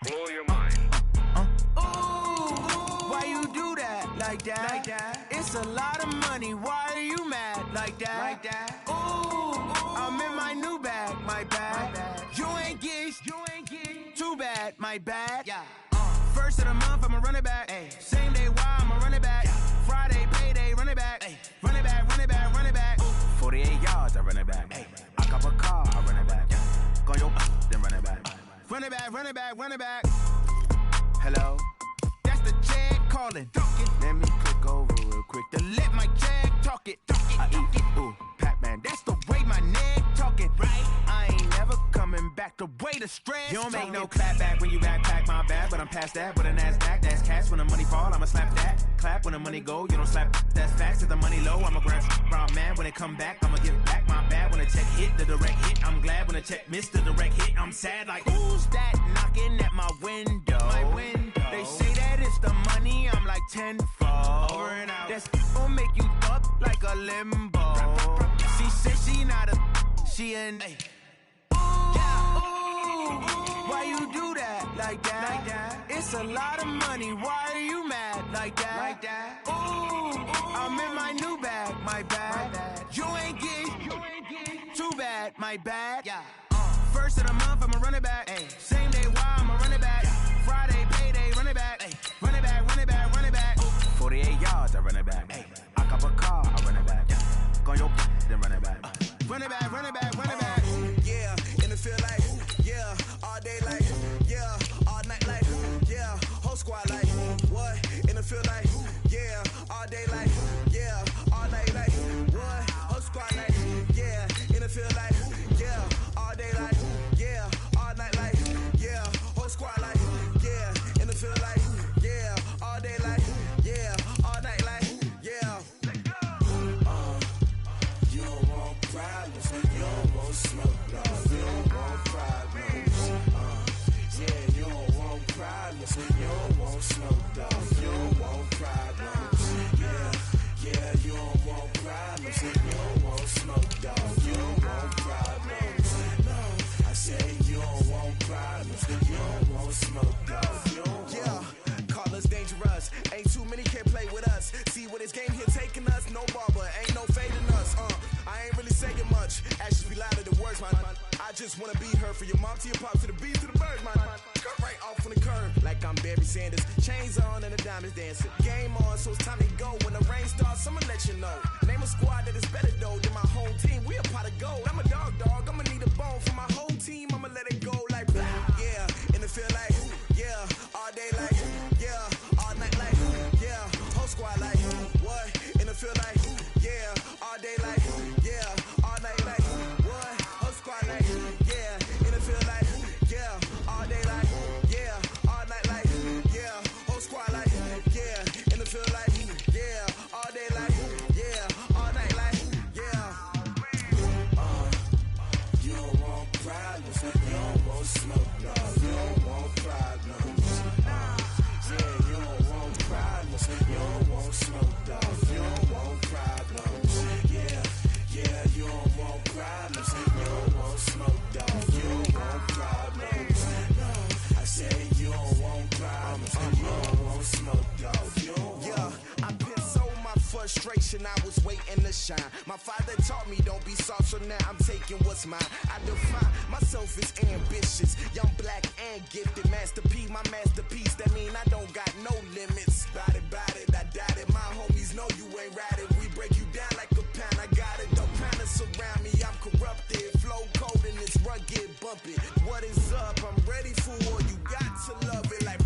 Blow your mind. Why you do that like that? It's a lot of money. Why are you mad like that? Ooh, I'm in my new bag, my bag. You ain't get too bad, my bad. Yeah. First of the month, I'ma run it back. Same day, why I'ma run it back. Friday, payday, run it back. Run it back, run it back, run it back. 48 yards, I run it back. I cop a car, I run it back. Go your then run it back. Run it back, run it back, run it back. Hello? That's the jag calling. Let me click over real quick to let my jag talk it. I eat it. Ooh, Pac-Man, that's the way my neck talking. Right? I ain't never coming back the way the stress. You don't make no clap back when you backpack my bag, but I'm past that. But a NASDAQ, that's cash. When the money fall, I'ma slap that. Clap when the money go, you don't slap. That's facts. If the money low, I'ma grab brown man. When it come back, I'ma give back my bad. When the check hit, the direct hit. I'm glad when the check missed the direct hit. I'm sad like, who's that knocking at my window? My window. They say that it's the money, I'm like tenfold. Over and out. That's gon' make you up like a limbo. She said she not a, she an. Why you do that like that? It's a lot of money. Why are you mad like that? Ooh, I'm in my new bag, my bag. You ain't get too bad, my bad. Yeah. First of the month, I'ma run it back. Same day, why I'ma run it back. Friday, payday, run it back. Run it back, run it back, run it back. 48 yards, I run it back. I cop a car, I run it back. Go your then run it back. Run it back, run it back, run it back. Yeah, and it feel like, yeah, all day like, yeah, all night like, yeah, whole squad like, what? And it feel like, yeah, all day like, yeah, all night like, what? Whole squad like, yeah, and it feel like, yeah, all day like, yeah, all night like, yeah, whole squad like, yeah, and it feel like, yeah, all day like, yeah, all night like, yeah. You don't want problems, you don't want smoke, no. You don't want problems, yeah, you don't want problems, you don't want smoke, dog. You don't want problems, yeah, you don't want problems, you don't want smoke, dog. You don't want problems, no. I say you don't want problems, you don't want smoke, dog. You don't Yeah, call us dangerous. Ain't too many can play with us. See where this game here taking us. No barber, ain't no fading us. I ain't really saying much. Actions be louder than words, man. I just wanna be her for your mom to your pop to the beat to the birds, man. Cut right off on the curb like I'm Barry Sanders. Chains on and the diamonds dancing. Game on, so it's time to go. When the rain starts, I'ma let you know. Name a squad that is better though than my whole team. We a pot of gold. I'm a dog. I'ma need a bone for my whole team. I'ma let it go like yeah, and it feel like yeah, all day like yeah, all night like yeah, whole squad like what? And it feel like yeah, all day like yeah, all night like what? Whole squad like yeah, and it feel like yeah, all day like yeah, all night like yeah, whole squad like yeah, and it feel like yeah, all day like yeah, all night like yeah. You don't want problems, you don't want shine. My father taught me don't be soft, so now I'm taking what's mine. I define myself as ambitious, young, black, and gifted. Master P, my masterpiece. That mean I don't got no limits. Bout it, I doubt it. My homies know you ain't ratted. We break you down like a pound. I got it. Don't pound us around me. I'm corrupted. Flow cold and it's rugged, bumpy. What is up? I'm ready for war. You got to love it like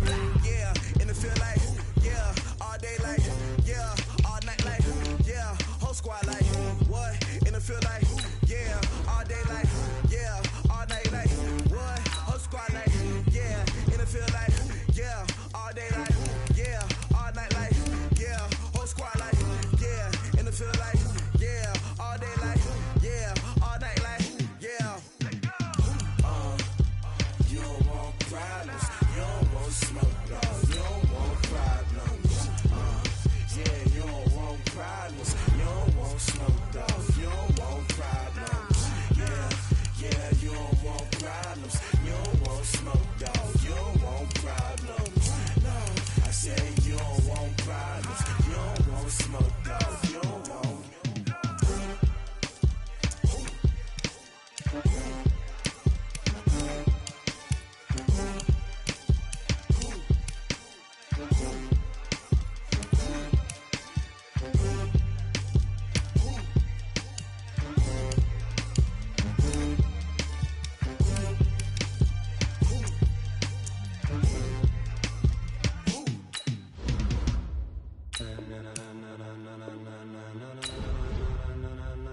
yeah. And it feel like yeah. All day like yeah. All night like yeah. Whole squad like what? And it feel like yeah. All day like yeah. All night like what? Whole squad like yeah. And it feel like yeah. All day like yeah. All night like yeah. Whole squad like yeah. And it feel like yeah. All day like yeah. All night like yeah. You don't want problems. You don't want smoke, dog. You don't want problems. Yeah, you don't want problems. You don't want smoke, dog. You don't want problems. Yeah, you don't want problems. You don't want smoke, dog. You don't want problems. No, I said you don't want problems. You don't want smoke, dog. You don't want.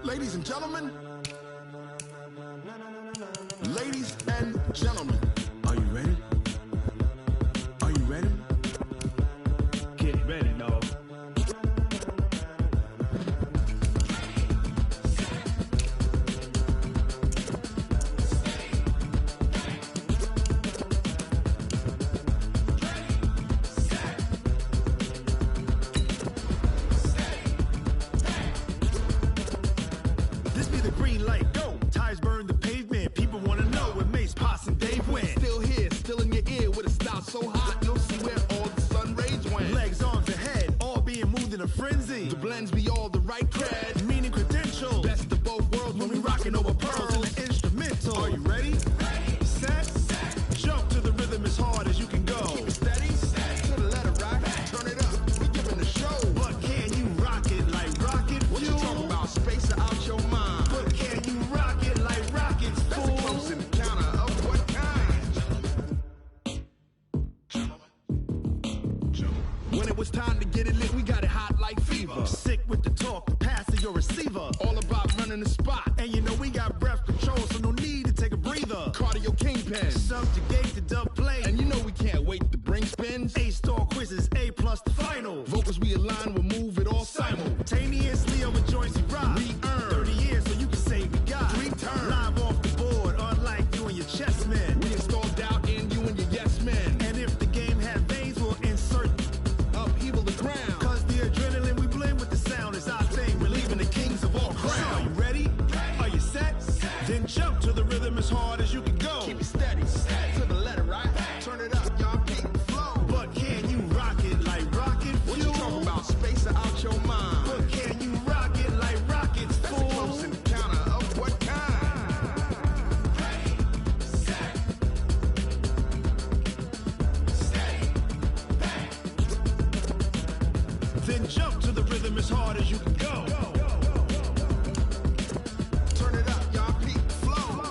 Ladies and gentlemen, ladies and gentlemen, are you ready? Are you ready? Get ready, dog. This be the green light, go. Tires burn the pavement. People wanna know where Mace, Potts, and Dave went. Still here, still in your ear with a style so hot, you'll see where all the sun rays went. Legs, arms, and head, all being moved in a frenzy. The blends be all the right cred, meaning credentials. Best of both worlds when we rockin' over pearls in the instrumental. Are you ready? Set, jump to the rhythm as hard as you can go. Keep it steady, to the letter rock, turn it up, we giving the show. But can you rock it like rocket fuel? What you talking about, space out your mind? But can you rock it like rockets, fool? That's a close encounter of what kind? When it was time to get it lit, we got it hot like fever. Sick with the talk, the pass to your receiver. All about running the spot. And you know we got breath control, so no need to take a breather. Cardio kingpin, subjugate the dub play. And you know we can't wait to bring spins. A-star quizzes, A+ the final. Vocals we align, we'll move it all simultaneously over joints we rock. We earn 30 years, so you can say we got 3 turns. Live off the board, unlike you and your chess men. We install doubt in you and your yes men. And if the game had veins, we'll insert upheaval the ground. Cause the adrenaline we blend with the sound is our thing. We're leaving the kings of all crowns. So are you ready? Are you set? Then jump to the rhythm as hard as you can go. Keep it steady, to the letter right. Turn it up, y'all peak flow. But can you rock it like rocket fuel? What you talking about, space out your mind? But can you rock it like rockets, fool? That's a close encounter of what kind? Then jump to the rhythm as hard as you can go. Turn it up, y'all peak flow.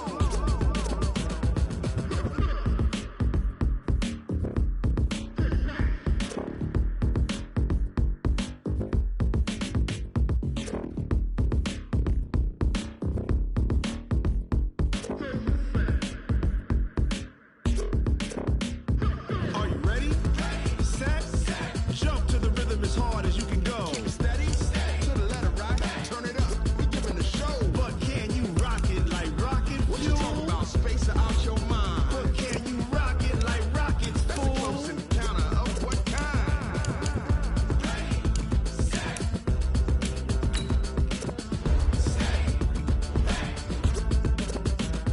Are you ready? Set, jump to the rhythm as hard as you can go. Keep it steady, to the letter right. Turn it up, we giving the show. But can you rock it like rocket fuel? What you talking about, space out your mind? But can you rock it like rockets, fool? That's a close encounter of what kind?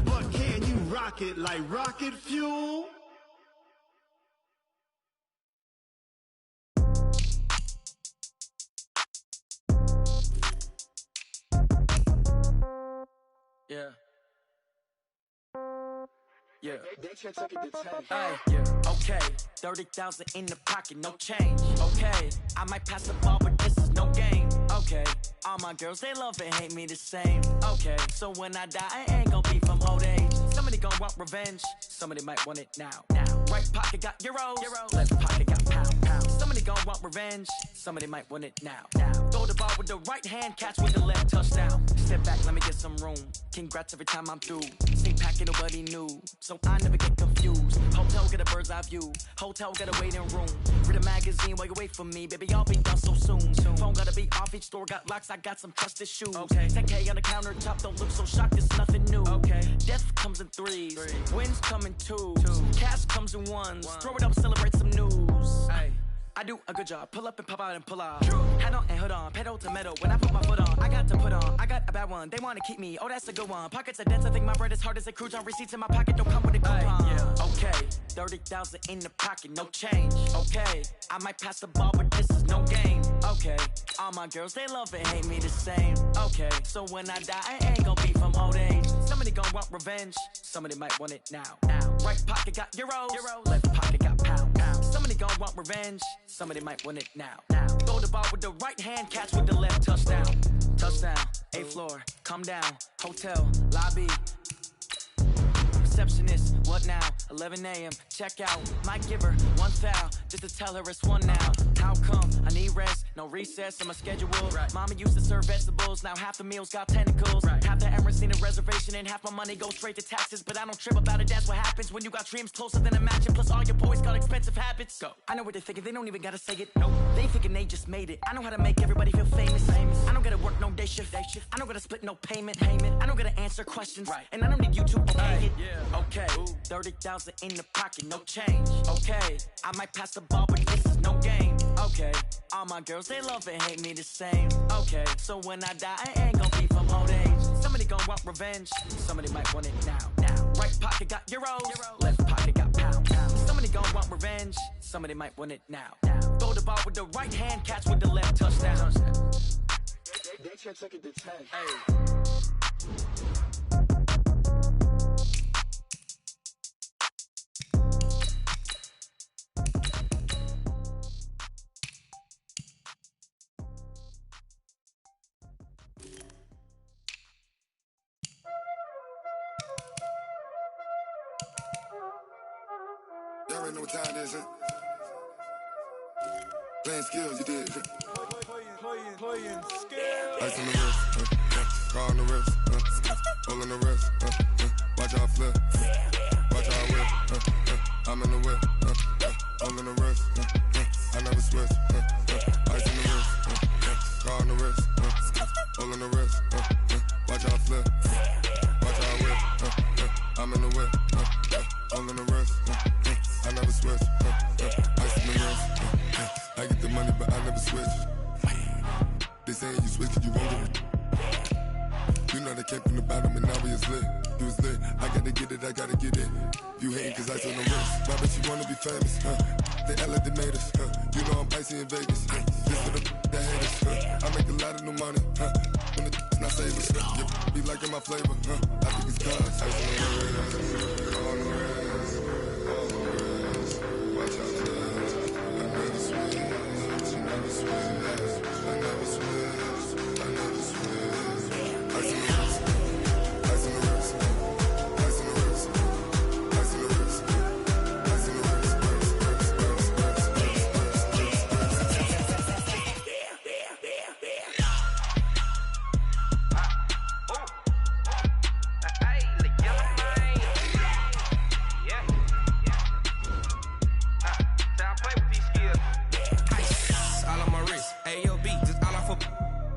But can you rock it like rocket fuel? Yeah. Yeah. Hey, yeah. Okay, 30,000 in the pocket, no change. Okay, I might pass the ball, but this is no game. Okay, all my girls, they love and hate me the same. Okay, so when I die, I ain't gon' be from old age. Somebody gon' want revenge, somebody might want it now. Right pocket got euros, left pocket got pound. Somebody gon' want revenge, somebody might want it now. Throw the ball with the right hand, catch with the left, touchdown. Step back, let me get some room. Congrats every time I'm through. Same packet, nobody knew, so I never get confused. Hotel get a bird's eye view, hotel got a waiting room. Read a magazine while you wait for me, baby, I'll be done so soon. Phone gotta be off, each store got locks, I got some trusted shoes. 10K on the countertop, don't look so shocked, it's nothing new. Death comes in threes, wins come in twos, cash comes in ones. Throw it up, celebrate some news. I do a good job, pull up and pop out and pull out. Hat on and hood on, pedal to metal. When I put my foot on, I got to put on. I got a bad one, they wanna keep me, oh that's a good one. Pockets are dense, I think my bread is hard as a cruise on. Receipts in my pocket, don't come with a coupon. Okay, 30,000 in the pocket, no change. Okay, I might pass the ball, but this is no game. Okay, all my girls, they love and hate me the same. Okay, so when I die, I ain't gon' be from old age. Somebody gon' want revenge, somebody might want it now. Right pocket got euros, left pocket got pound. Somebody gon' want revenge, somebody might want it now. Throw the ball with the right hand, catch with the left, touchdown. Touchdown, 8th floor, come down, hotel, lobby. Receptionist, what now? 11 a.m. check out. Might give her one foul just to tell her it's one now. How come? I need rest, no recess in my schedule. Mama used to serve vegetables, now half the meals got tentacles. Half the Emirates need a reservation and half my money goes straight to taxes. But I don't trip about it, that's what happens when you got dreams closer than a mansion. Plus all your boys got expensive habits. Go. I know what they're thinking, they don't even gotta say it. No, they thinking they just made it. I know how to make everybody feel famous. I don't gotta work no day shift. I don't gotta split no payment. I don't gotta answer questions, and I don't need you to okay it. Okay, 30,000 in the pocket, no change. Okay, I might pass the ball, but this is no game. Okay, all my girls, they love and hate me the same. Okay, so when I die, I ain't gon' be from old age. Somebody gon' want revenge, somebody might want it now. Right pocket got euros, left pocket got pound. Somebody gon' want revenge, somebody might want it now. Throw the ball with the right hand, catch with the left, touchdown. They can't take it to 10. Y'all already know what time it is, huh? Playing skills, you did. Playing skills. Ice on the wrist, car on the wrist, hole on the wrist, watch how I flip, watch how I whip, I'm in the whip, hole on the wrist, I never switch, ice on the wrist, car on the wrist, hole on the wrist, watch how I flip, watch how I whip, I'm in the whip, hole on the wrist, I never switch, ice on the wrist, I get the money but I never switch. They say you switch cause you want it. You know they came from the bottom and now we is lit. You was lit, I gotta get it, I gotta get it. You hating cause ice on the wrist. Why bet you wanna be famous, They act like they made us, You know I'm icy in Vegas, Just for the that hate us, I make a lot of new money, When the not savers, You be liking my flavor, I think it's cause ice on the wrist, on the wrist, on the wrist. Watch out, I never switch, I never switch, I never switch, I never switch. Ice on the wrist, ice on the wrist, ice on the wrist, ice on the wrist, ice on the wrist, all on my wrist, AOB, just all off of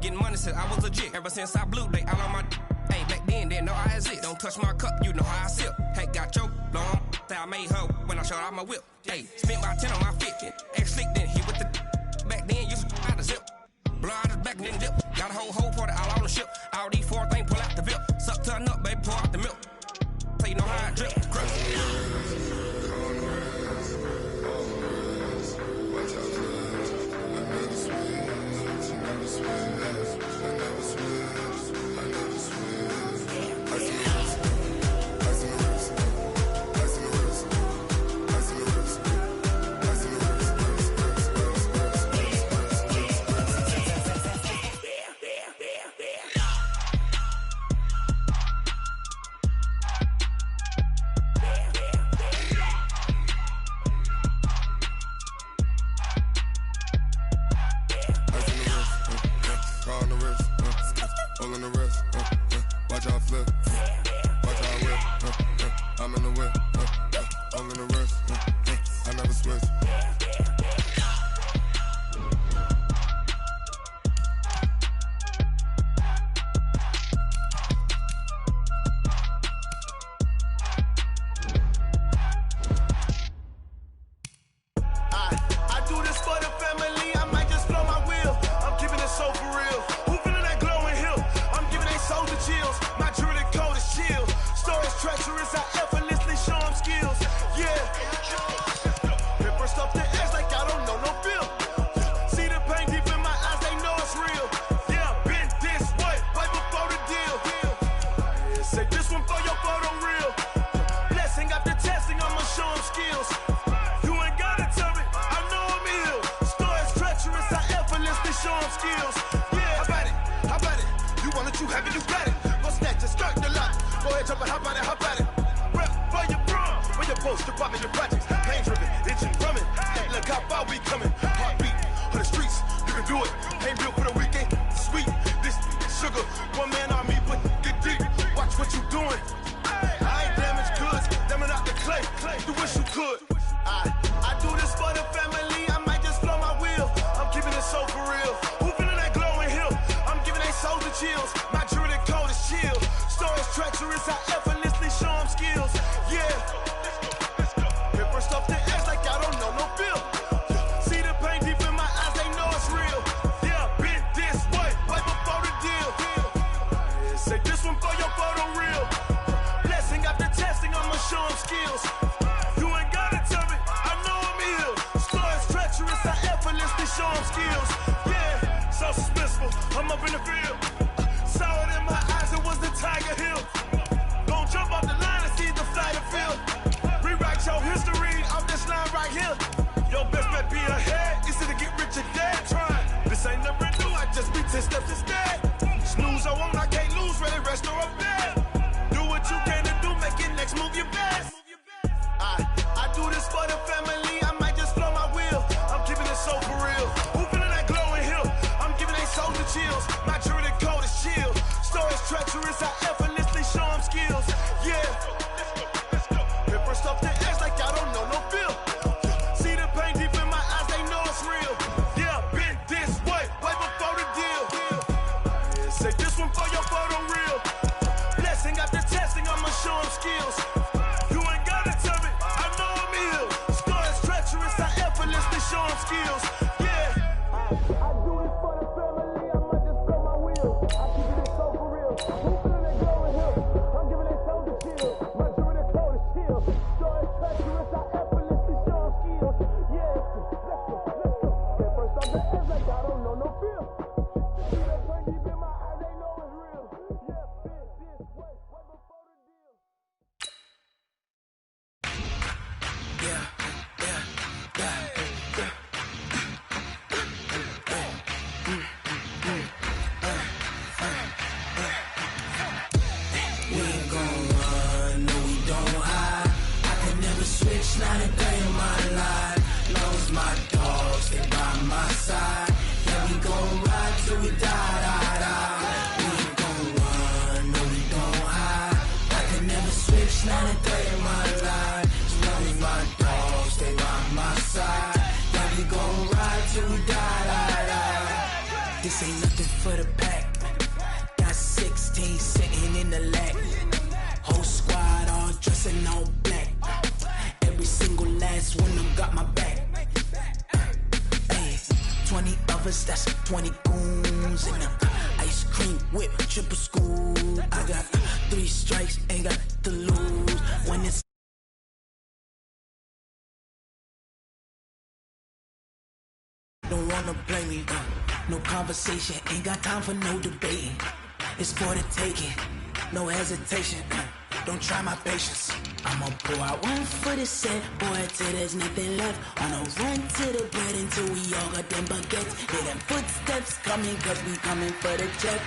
getting money since I was legit. Ever since I blew, they all on my hey, back then, didn't know I exist. Don't touch my cup, you know how I sip. Hey, got choked, long, that I made her when I showed out my whip. Hey, spent about 10 on my fit, ex slick, then hit with the back then, used to out the zip. Blow out his back, then dip. Got a whole party all on the ship. All these 4 things, pull out the VIP. Suck to a nut, baby, pour out the milk. So you know how I drip. Ice switch. I do this for the family, I might just blow my wheel. I'm keeping it so for real. Who feeling that glowing hill? I'm giving they soldier chills. My jewelry cold is chill. Stories treacherous, I effortlessly show them skills. Yeah. Paper stuff the edge like I don't know no feel. See the pain deep in my eyes, they know it's real. Yeah, been this way, right before the deal. Yeah, say this one for your photo real. Blessing after testing, I'ma show them skills. You ain't gotta tell me, I know I'm ill. Stories treacherous, I effortlessly show them skills. Yeah, how about it? How about it? You want it, you have it, you got it. Go snatch it, skirt the lot. Go ahead, jump it, how about it? How about it? Rep for your bro, for your post, your pop, and your projects. Pain driven, itching, drumming. Hey, look how far we coming. Heartbeat for the streets, you can do it. Ain't built for the weekend. Sweet, this sugar, one man army, but get deep. Watch what you doing. I ain't damaged goods, damn it out the clay. You wish you could. I do this for the family, I might just blow my wheel. I'm keeping it so for real. Who feeling that glowing hill? I'm giving they soldier chills. My jewelry cold is chill. Stories treacherous, I effortlessly show them skills. Yeah. Paper stuff the edge like I don't know no feel. See the pain deep in my eyes, they know it's real. Yeah, been this way, right before the deal. Yeah, say this one for your photo real. Blessing after testing, I'ma show them skills. You ain't gotta tell me, I know I'm ill. Stories treacherous, I effortlessly show them skills. Yeah, so suspenseful, I'm up in the field. Saw it in my eyes, it was the Tiger Hill. Gon' jump off the line and see the flight of field. Rewrite your history off this line right here. Your best bet be ahead, easy to get rich or dead. Trying, this ain't never new, I just be 10 steps instead. Snooze I won't, I can't lose, ready, rest or up bed. Do what you can to do, make it next move your best. I do this for the family, I might just blow my wheel. I'm keeping it so for real. Who feeling that glowing hill? I'm giving they soldier chills. My jewelry cold is chill. Stories treacherous, I effortlessly show them skills. Yeah. Paper stuff the edge like I don't know no feel. See the pain deep in my eyes, they know it's real. Yeah, been this way, right before the deal. Yeah, say this one for your photo real. Blessing after testing, I'ma show them skills. You ain't gotta tell me, I know I'm ill. Stories treacherous, I effortlessly show them skills. Yeah. I do this for the family, I might just blow my wheel. I keep it so for real. Who feeling that glowing hill? I'm giving it soldier chill. My jewelry cold is chill. Stories treacherous, I effortlessly show them skills. Yeah, let's go. Get first off the edge like I don't know no feel. See that pain deep in my eyes, they know it's real. Yeah, been this way, right before the deal. We ain't gon' run, no we don't hide. I can never switch, not a day in my life. Long as my dogs, they by my side. Yeah, we gon' ride till we die. We ain't gon' run, no we don't hide. I can never switch, not a day in my life. As long as my dogs, they by my side. Yeah, we gon' ride till we die. This ain't nothing for the pack. Got 16 sitting in the lap. Whole squad all dressing all black. Every single last one of them got my back. Hey, 20 of us, that's 20 goons. And ice cream whip, triple school. I got 3 strikes, ain't got to lose. When it's don't wanna play me, no conversation, ain't got time for no debating. It's for the taking, no hesitation. Don't try my patience. I'ma pour out one for the set, boy, till there's nothing left. On a run to the bread until we all got them baguettes. Hear them footsteps coming, cause we coming for the check.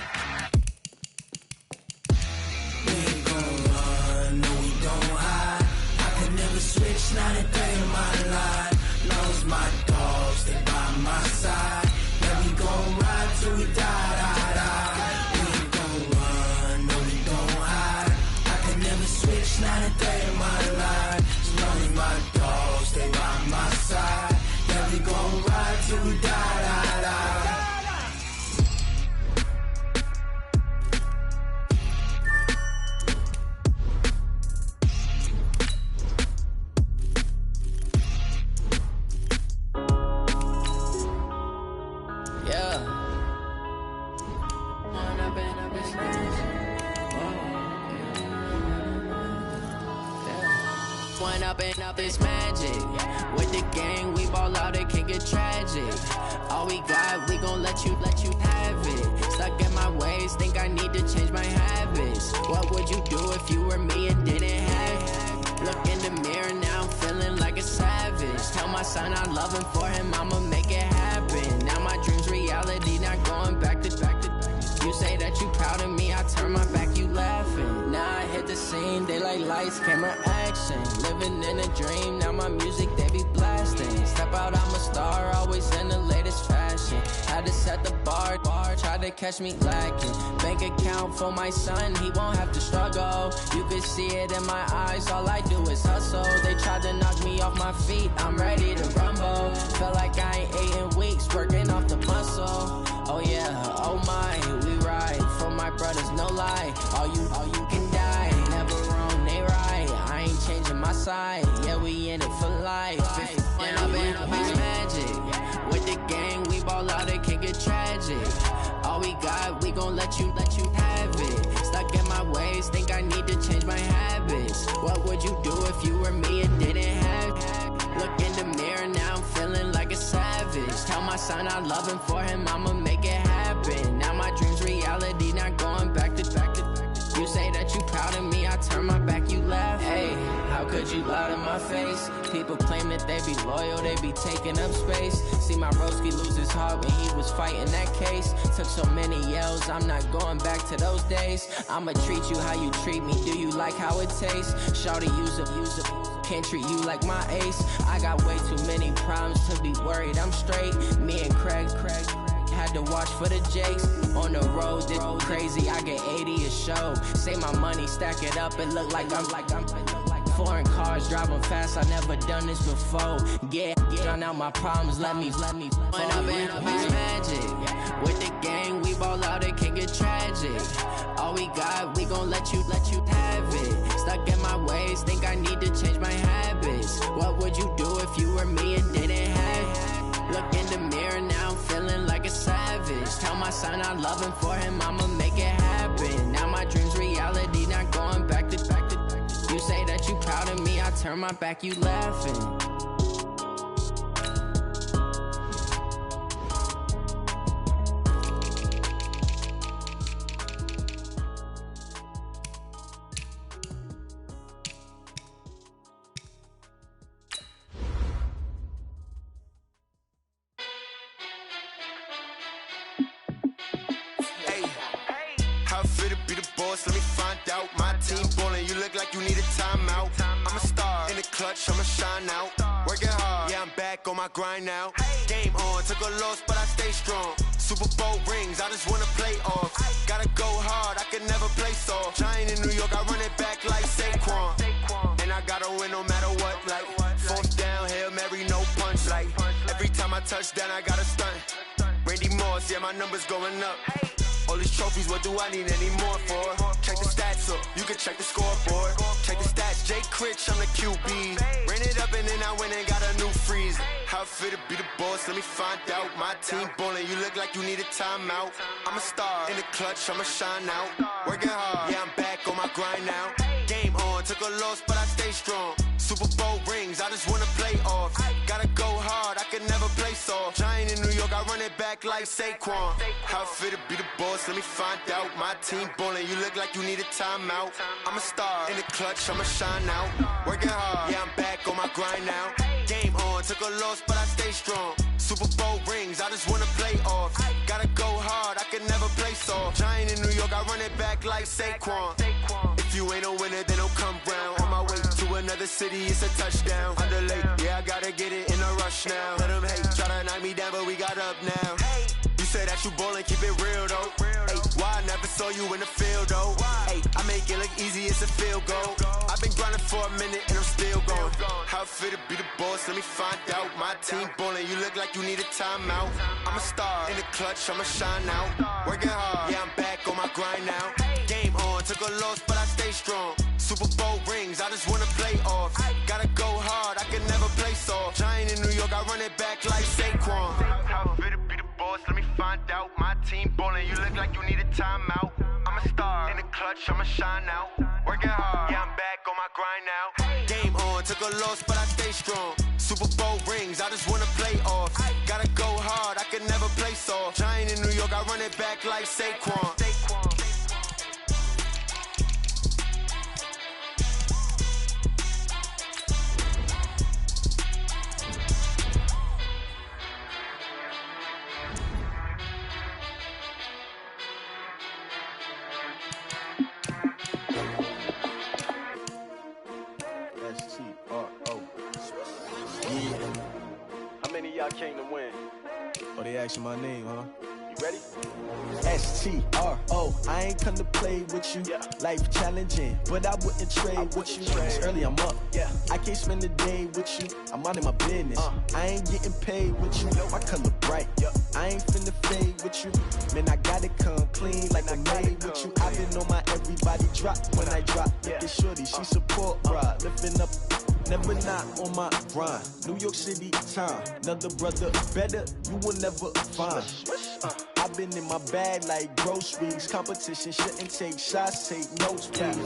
We ain't gon' run, no we don't hide. I could never switch, not a day in my life. Long as my dogs, they by my side. Yeah, we gon' ride till we die. We ain't gon' run, no we don't hide. I could never switch, not a day in my life. As long as my dogs, they by my side. up, it's magic. With the gang, we ball out, it can get tragic. All we got, we gon' let you have it. Stuck in my ways, think I need to change my habits. What would you do if you were me and didn't have it? Look in the mirror, now I'm feeling like a savage. Tell my son I love him, for him I'ma make it happen. Now my dream's reality, not going back to. You say that you proud of me, I turn my back, you laughing. Now I hit the scene, daylight lights, camera action. Living in a dream, now my music, they be blasting. Step out, I'm a star, always in the latest fashion. Had to set the bar, try to catch me lacking. Bank account for my son, he won't have to struggle. You can see it in my eyes, all I do is hustle. They tried to knock me off my feet, I'm ready to rumble. Felt like I ain't ate in weeks, working off the muscle. Oh yeah, oh my, we ride for my brothers, no lie. All you can die, never wrong, they right. I ain't changing my side, yeah, we in it for life. And I've been magic. With the gang, we ball out, it can get tragic. All we got, we gon' let you have it. Stuck in my ways, think I need to change my habits. What would you do if you were me and didn't have it? Look in the mirror, now I'm feeling like a savage. Tell my son I love him, for him I'ma make it happen. Now my dream's reality, not going back to. You say that you proud of me, I turn my back, you laugh. Hey, how could you lie to my face? People claim that they be loyal, they be taking up space. See my broski lose his heart when he was fighting that case. Took so many yells, I'm not going back to those days. I'ma treat you how you treat me, do you like how it tastes? Shawty, use it. Can't treat you like my ace. I got way too many problems to be worried, I'm straight. Me and Craig had to watch for the Jakes. On the road, this crazy, I get 80 a show. Say my money, stack it up, it look like I'm foreign cars, driving fast, I never done this before. Yeah, drown out my problems, let me When I've been magic. With the gang, we ball out, it can get tragic. All we got, we gon' let you have it. Stuck in my ways, think I need to change my habits. What would you do if you were me and didn't have it? Look in the mirror, now I'm feeling like a savage. Tell my son I love him, for him I'ma make it happen. Now my dream's reality, not going back to. You say that you proud of me, I turn my back, you laughing. Let me find out. My team ballin', you look like you need a timeout. I'm a star in the clutch, I'ma shine out. Working hard, yeah, I'm back on my grind now. Game on, took a loss, but I stay strong. Super Bowl rings, I just wanna play off. Gotta go hard, I can never play soft. Giant in New York, I run it back like Saquon. And I gotta win no matter what, like fourth down, Hail Mary, no punch. Like every time I touch down, I gotta stunt. Randy Moss, yeah, my numbers going up. All these trophies, what do I need any more for? Check the stats up, you can check the scoreboard. Check the stats, Jake Critch, I'm the QB. Ran it up and then I went and got a new freeze. How it feel to be the boss, let me find out. My team ballin', you look like you need a timeout. I'm a star in the clutch, I'ma shine out. Working hard, yeah, I'm back on my grind now. Game on, took a loss, but I stay strong. Super Bowl rings, I just wanna play off. Gotta go hard, I can never play soft. Giant in New York, I run it back like Saquon. How it feel to be the boss, let me find out. My team ballin', you look like you need a timeout. I'm a star in the clutch, I'ma shine out. Working hard, yeah, I'm back on my grind now. Game on, took a loss, but I stay strong. Super Bowl rings, I just wanna play off. Gotta go hard, I can never play soft. Giant in New York, I run it back like Saquon. If you ain't a winner, then don't come round. On my way to another city, it's a touchdown. Underlay, yeah, I gotta get it in a rush now. Let them hate, try to knock me down, but we got up now. You say that you ballin', keep it real though. Hey, why I never saw you in the field though? Hey, I make it look easy, it's a field goal. I've been grinding for a minute and I'm still going. How it feel to be the boss, let me find out. My team ballin', you look like you need a timeout. I'm a star in the clutch, I'ma shine out. Working hard, yeah, I'm back on my grind now. Game on, took a loss, but I stay strong. Super Bowl rings, I just wanna play off. Gotta go hard, I can never play soft. Giant in New York, I run it back like Saquon. How it feel to be the boss, let me find out. My team ballin', you look like you need a timeout. I'm a star in the clutch, I'ma shine out. Working hard, yeah, I'm back on my grind now. Game on, took a loss, but I stay strong. Super Bowl rings, I just wanna play off. Gotta go hard, I can never play soft. Giant in New York, I run it back like Saquon. Y'all came to win. Oh, they asking my name, huh? You ready? S-T-R-O, I ain't come to play with you. Yeah. Life challenging, but I wouldn't trade with you. It's early, I'm up. Yeah. I can't spend the day with you. I'm minding my business. I ain't getting paid with you. My color bright. I ain't finna fade with you. Man, I gotta come clean like I'm made with you. I've been on my everybody drop when I drop. Look at shorty, she support, bruh. Lifting up. Never not on my grind. New York City time. Another brother better, you will never find. I've been in my bag like groceries. Competition shouldn't take shots, take notes, please.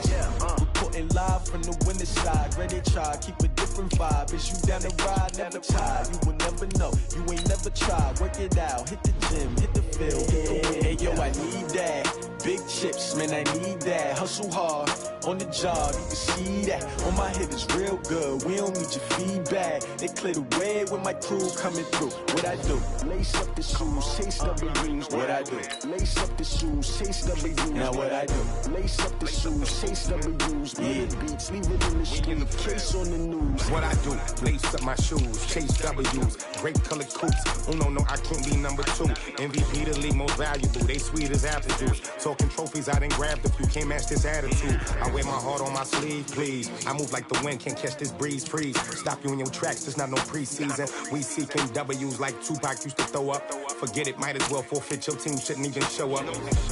Reporting live from the winning side. Ready to try, keep a different vibe. Is you down the ride, never tired. You will never know, you ain't never tried. Work it out, hit the gym, hit the field, hit the wind. Hey yo, I need that. Big chips, man, I need that. Hustle hard, on the job, you can see that. On my head is real good, we don't need your feedback. They clear the way when my crew coming through. What I do? Lace up the shoes, chase W's. What I do? Lace up the shoes, chase W's. Now what I do? Lace up the shoes, chase W's. Yeah. Beats, leave it in the street, case on the news. What I do? Lace up my shoes, chase W's. Great color coops. Oh no, I can't be number 2. MVP the league most valuable. They sweet as apple juice. Talking trophies, I done grabbed a few. Can't match this attitude. I wear my heart on my sleeve, please. I move like the wind, can't catch this breeze, freeze. Stop you in your tracks, there's not no preseason. We seeking W's like Tupac used to throw up. Forget it, might as well forfeit. Your team shouldn't even show up.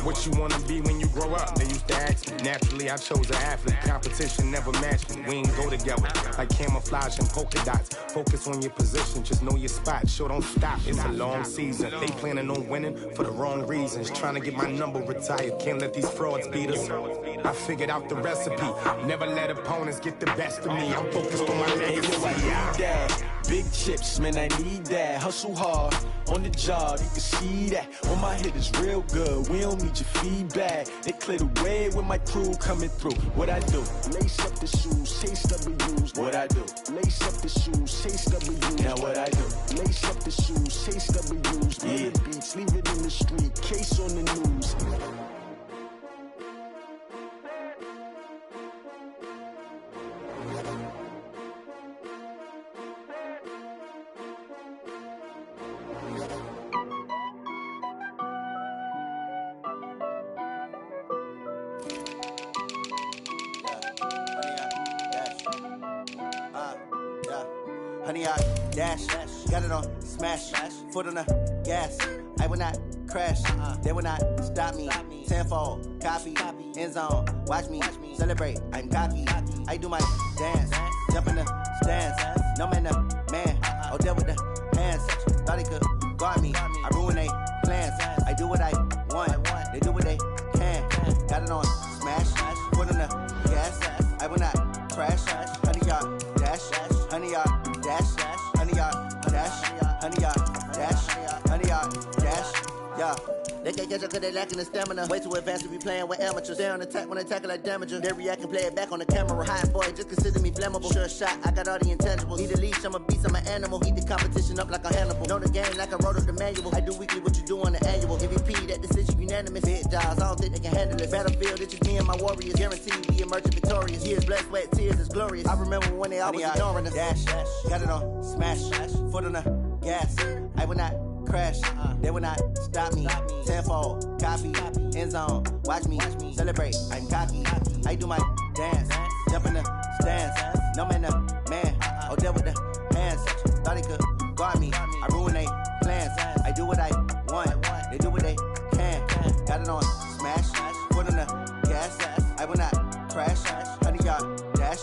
What you wanna be when you grow up? They used to ask me. Naturally, I chose an athlete. Competition never matched me. We ain't go together like camouflage and polka dots. Focus on your position, just know your spot. Sure, don't stop. It's a long season. They planning on winning for the wrong reasons. Trying to get my number retired. Can't let these frauds beat us. I figured out the recipe. Never let opponents get the best of me. I'm focused on my legacy. I need that. Big chips, man, I need that. Hustle hard, on the job, you can see that. On my head is real good, we don't need your feedback. They clear the way when my crew coming through. What I do? Lace up the shoes, chase W's. What I do? Lace up the shoes, chase W's. Now what I do? Lace up the shoes, chase W's. Yeah. Beats, leave it in the street, case on the news. Honey, I dash, got it on smash, foot on the gas. I will not crash, they will not stop me. Tenfold, copy, end zone, watch me celebrate. I'm cocky, I do my dance, jump in the stands. No man, the man, oh, deal with the hands. Thought he could guard me, I ruin they plans. I do what I want, they do what they can. Got it on smash, foot on the gas. I will not crash, honey, y'all dash, honey, y'all dash, honey, y'all dash, honey, y'all dash, honey, y'all dash, yeah. They can't catch up cause they lacking the stamina. Way too advanced to be playing with amateurs. Stay on attack when I tackle like damager. They react and play it back on the camera. Hot boy, just consider me flammable. Sure shot, I got all the intangibles. Need a leash, I'm a beast, I'm an animal. Heat the competition up like a Hannibal. Know the game like I wrote up the manual. I do weekly what you do on the annual. MVP, that decision unanimous. Big jobs, I don't think they can handle it. Battlefield, it's just me and my warriors. Guaranteed we emerging victorious. Years, blood, sweat, tears, it's glorious. I remember when they always ignoring us. Dash, got it on smash, foot on the gas. I will not crash, they will not stop me. Tenfold, copy, end zone, watch me celebrate. I'm cocky, I do my dance, jump in the stands. No man, the man, oh, deal with the hands. Thought he could guard me, I ruin they plans. I do what I want, they do what they can. Got it on smash, foot on the gas. I will not crash, honey, y'all dash,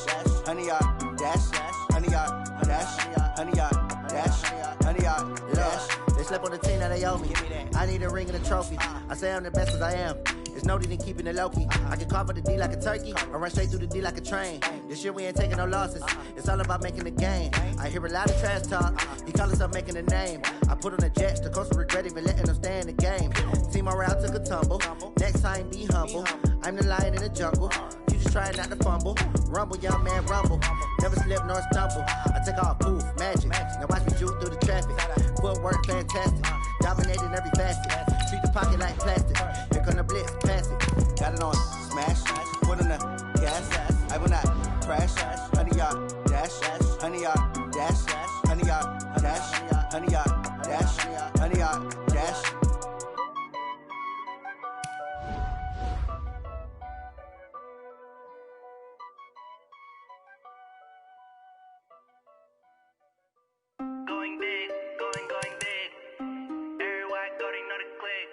honey, y'all dash, honey, y'all dash, honey, y'all dash, honey, y'all dash. They slept on the team that they owe me. I need a ring and a trophy. I say I'm the best as I am. It's no need in keeping it low-key. I can carve up the D like a turkey, or run straight through the D like a train. This year we ain't taking no losses. It's all about making the game. I hear a lot of trash talk. He call himself making a name. I put on the Jets. The coach will regret even letting them stay in the game. Team morale took a tumble. Next time, be humble. I'm the lion in the jungle. You just trying not to fumble. Rumble, young man, rumble. Never slip nor stumble. I take off, poof, magic. Now watch me shoot through the traffic. Footwork fantastic. Dominating every facet. Treat the pocket like plastic. Here come the blitz, pass it. Got it on smash. Put on the gas. I will not crash. 100-yard dash. 100-yard dash. 100-yard dash. 100-yard dash. 100-yard dash. Going big, going big. Everywhere I go, they know the click.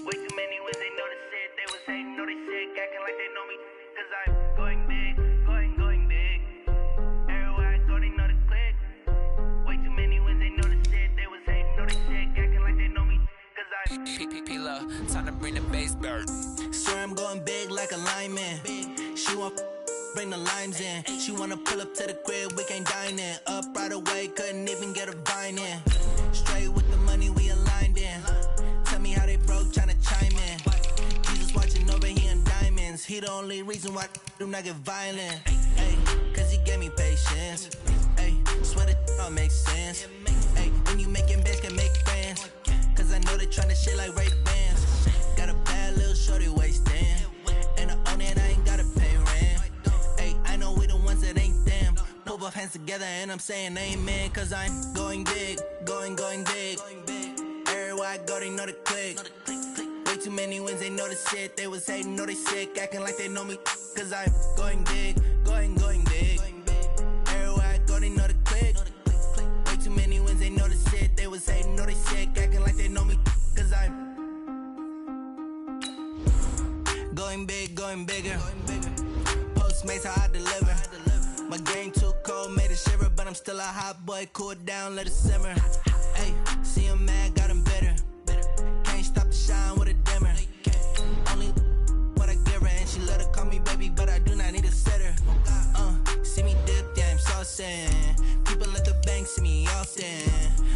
Way too many wins, they know the shit. They was hating, know they sick, acting like they know me. Cause I'm going big, going big. Everywhere I go, they know the click. Way too many wins, they know the shit. They was hating, know they sick, acting like they know me. Cause I'm P-P-P-Love, time to bring the bass bird. Swear I'm going big like a lineman. She want bring the limes in. She wanna pull up to the crib, we can't dine in. Up right away, couldn't even get a vine in. Straight with the money we aligned in. Tell me how they broke, tryna chime in. Jesus watching over here in diamonds. He the only reason why I do not get violent. Ay, cause he gave me patience. Ay, swear that all makes sense. Ay, when you making bands, can make friends. Cause I know they tryna shit like Ray Bans. Got a bad little shorty wasting. And I own it, I ain't gotta pay rent. Ay, I know we the ones that ain't them. Put both hands together and I'm saying amen. Cause I'm going big, going big. Everywhere I go, they know the click. Way too many wins, they know the shit. They was hating, know they sick, acting like they know me. Cause I'm going big, going big. Everywhere I go, they know the click. Way too many wins, they know the shit. They was hating, know they sick, acting like they know me. Cause I'm going big, going bigger. Postmates how I deliver. My game too cold, made it shiver, but I'm still a hot boy. Cool it down, let it simmer. Hey, see him mad, got him bitter. Can't stop the shine with a dimmer. Only what I give her, and she let her call me baby, but I do not need a sitter. See me dip, yeah, I'm saucing. People at the bank see me often.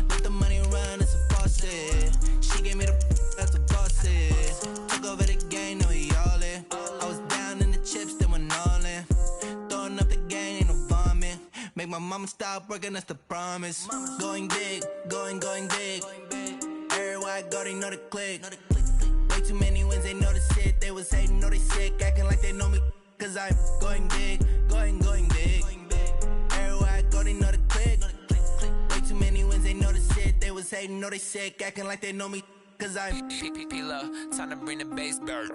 Let the money run, it's a faucet. She gave me the that's a faucet. Took over the game, now we all in. I was down in the chips, then went all in. Throwing up the game, ain't no vomit. Make my mama stop working, that's the promise. Going big, going big. Everywhere I go, they know the click. Way too many wins, they know the shit. They was hating, know they sick, acting like they know me. Cause I'm going big, going big. Everywhere I go, they know the click. Way too many wins, they know the shit. They was hating, know they sick, acting like they know me. Cause I'm P-P-P-Love, time to bring the bass bird.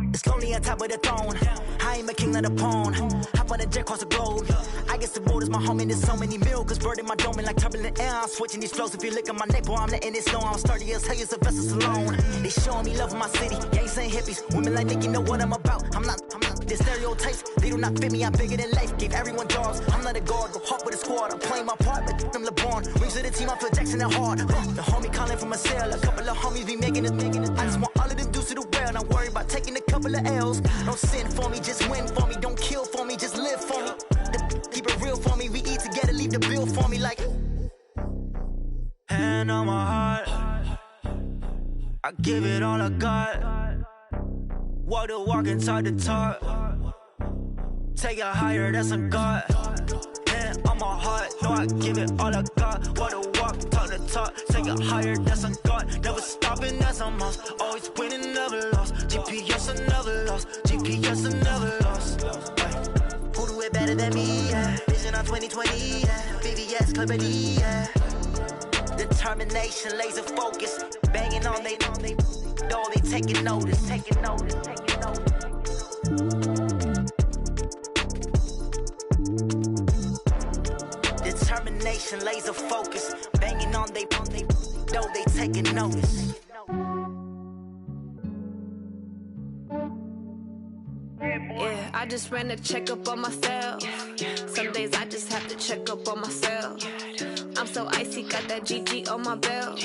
It's lonely on top of the throne. I am a king, not a pawn. Hop on a jet across the globe. I guess the world is my home and there's so many miracles. Bird in my dome and like turbulent air. I'm switching these flows. If you look at my neck, boy, I'm letting it snow. I'm sturdy as hell, as a vessel alone. They showing me love in my city. Gangs and hippies. Women like Nicky know what I'm about. I'm not the stereotypes. They do not fit me. I'm bigger than life. Gave everyone jobs. I'm not a guard. Go hard with a squad. I'm playing my part, but I'm LeBron. Rings to the team. I feel Jackson and hard. The homie calling from a cell. A couple of homies be making it. I just want all of them dudes to the well. Not worry about taking a couple of L's. Don't sin for me, just win for me. Don't kill for me, just live for me. Keep it real for me. We eat together, leave the bill for me like. Hand on my heart, I give it all I got. Walk the walk and talk the talk. Take it higher, that's a God. Hand on my heart, no, I give it all I got. Walk the walk, talk the talk. Take it higher, that's a God. Never stopping, that's a must. Always winning, never lost. GPS, I never lost. GPS, I never lost. Who the better than me, yeah. Vision on 2020, yeah. VVS, Liberty, yeah. Determination, laser focus. Banging on they taking notice. Determination, laser focus. Banging on they taking notice. Yeah, I just ran a checkup on myself. Some days I just have to check up on myself. I'm so icy, got that GG on my belt.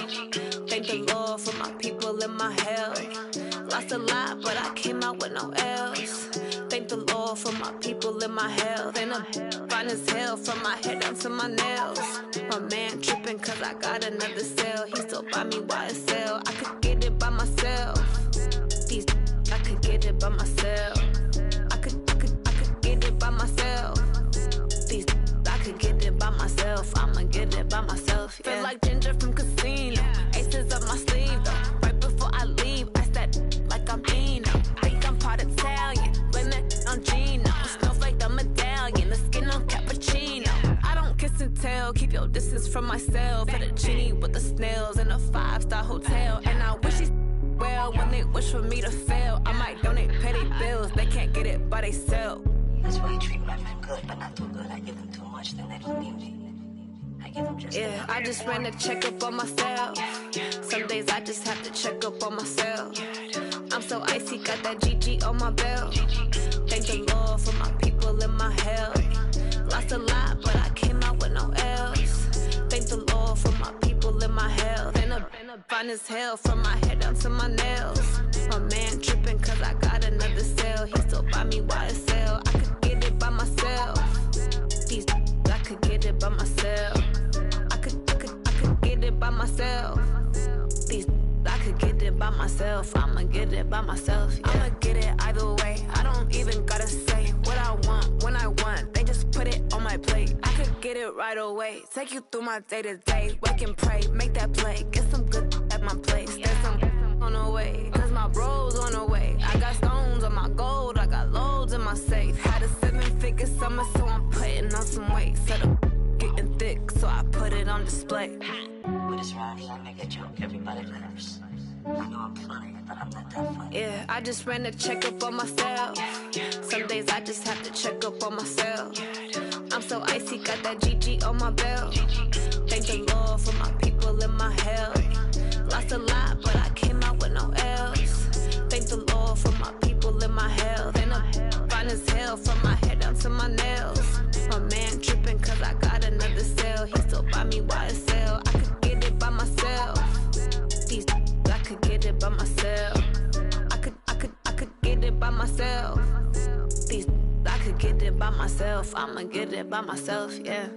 Thank the Lord for my people in my health. Lost a lot, but I came out with no L's. Thank the Lord for my people in my health. And I'm fine as hell from my head down to my nails. My man tripping cause I got another cell. He still buy me YSL. I could get it by myself. These I could get it by myself. I could get it by myself. These I could get it by myself. I'ma get it by myself. Yeah. Feel like Ginger from Casino. Aces up my sleeve though. Right before I leave, I said like I'm Dino. Think I'm part Italian. Blame it on Gino. Smells like the medallion. The skin on cappuccino. I don't kiss and tell. Keep your distance from myself. For the genie with the snails in a 5-star hotel. And I wish he's well when they wish for me to fail. I might donate petty bills. They can't get it by they self. That's why you treat my men good, but not too good. I give them too much, then they don't need me. I give them just yeah, I just ran a checkup on myself. Some days I just have to check up on myself. I'm so icy, got that GG on my belt. Thank the Lord for my people in my health. Lost a lot, but I came out with no L's. Thank the Lord for my people in my health. And I'm fine as hell from my head down to my nails. My man tripping cause I got another cell. He still buy me YSL. I could get it by myself. These I could get it by myself. I could get it by myself. These I could get it by myself. I'ma get it by myself. Yeah. I'ma get it either way. I don't even gotta say what I want when I want. They just put it on my plate. I could get it right away. Take you through my day to day. Wake and pray, make that play. Get some good at my place. There's some on the way. Cause my bro's on the way. I got stones on my gold. I got loads in my safe. Had a 7-figure summer, so I'm putting on some weight. Set up getting thick, so I put it on display. With this rhyme, I make a joke, everybody laughs. I know I'm funny, but I'm not that funny. Yeah, I just ran a checkup on myself. Some days I just have to check up on myself. I'm so icy, got that GG on my belt. Thank the Lord for my people in my health. Lost a lot, but I came out with no L's. Thank the Lord for my people in my health. And I'm fine as hell from my head down to my nails. My man tripping cause I got another cell. He still buy me YSL. I could get it by myself. These I could get it by myself. I could get it by myself. These I could get it by myself. I'ma get it by myself, yeah.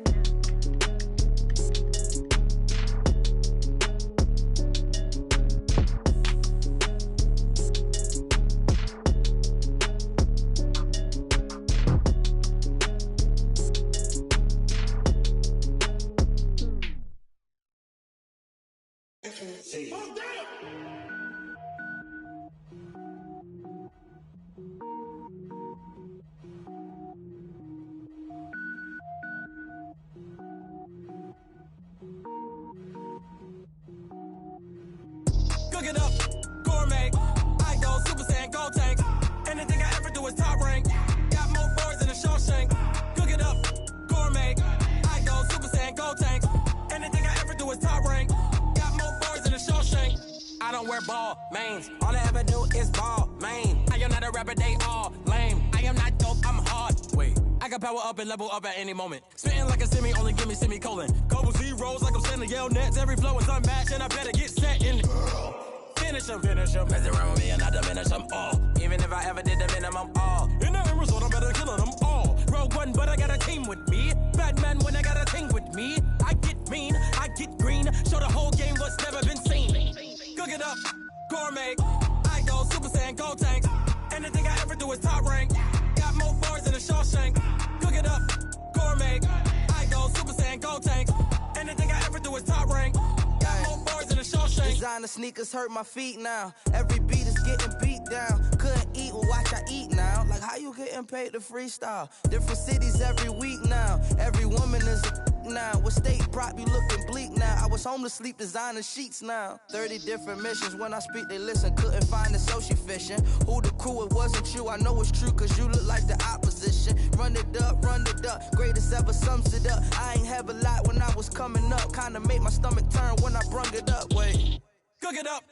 Cook it up, gourmet. I go Super Saiyan, gold tank. Anything I ever do is top rank. Got more boards than a Shawshank. Cook it up, gourmet. I go Super Saiyan, gold tank. Anything I ever do is top rank. Got more boards than a Shawshank. I don't wear ball mains. All I ever do is ball main. I am not a rapper, they all lame. I am not dope, I'm hard. Wait, I got power up and level up at any moment. Spitting like a semi, only give me semicolon. Couple zeros like I'm sending yell nets. Every flow is unmatched and I better get set in. Finish them. Mess around with me and I diminish them all. Even if I ever did the minimum all. In the end result, I'm better killing them all. Rogue One, but I got a team with me. Batman when I got a team with me. I get mean, I get green. Show the whole game what's never been seen. Cook it up, gourmet. I go Super Saiyan, gold tank. Anything I ever do is top rank. Got more bars than a Shawshank. Cook it up, gourmet. I go Super Saiyan, gold tank. Anything I ever do is top rank. Got more bars than a Shawshank. Designer sneakers hurt my feet now. Every beat is getting beat down. Couldn't eat, well watch I eat now. Like how you getting paid to freestyle? Different cities every week now. Every woman is a now. With state prop, you looking bleak now. I was homeless, sleep designing sheets now. 30 different missions. When I speak, they listen. Couldn't find the social fishing. Who the crew? It wasn't you. I know it's true, cause you look like the opposition. Run it up, greatest ever sums it up. I ain't have a lot when I was coming up. Kinda made my stomach turn when I brung it up. Wait. Cook it up,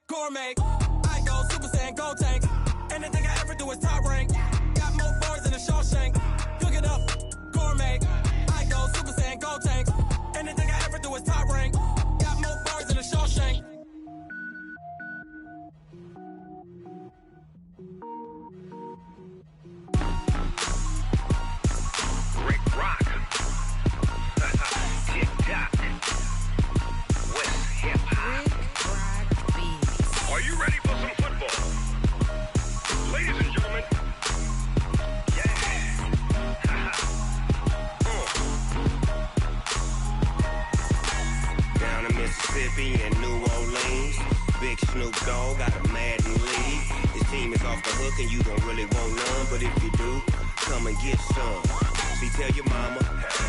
gourmet. I go Super Saiyan, Gold Tank. Anything I ever do is top rank. Got more bars than a Shawshank. Cook it up, gourmet. I go Super Saiyan, Gold Tank. Anything I ever do is top rank. Got more bars than a Shawshank. Rick Rock. Tick-tock. West hip-hop. Are you ready for some football? Ladies and gentlemen. Yeah. Down in Mississippi and New Orleans, Big Snoop Dogg got a Madden league. His team is off the hook and you don't really want none, but if you do, come and get some. See, tell your mama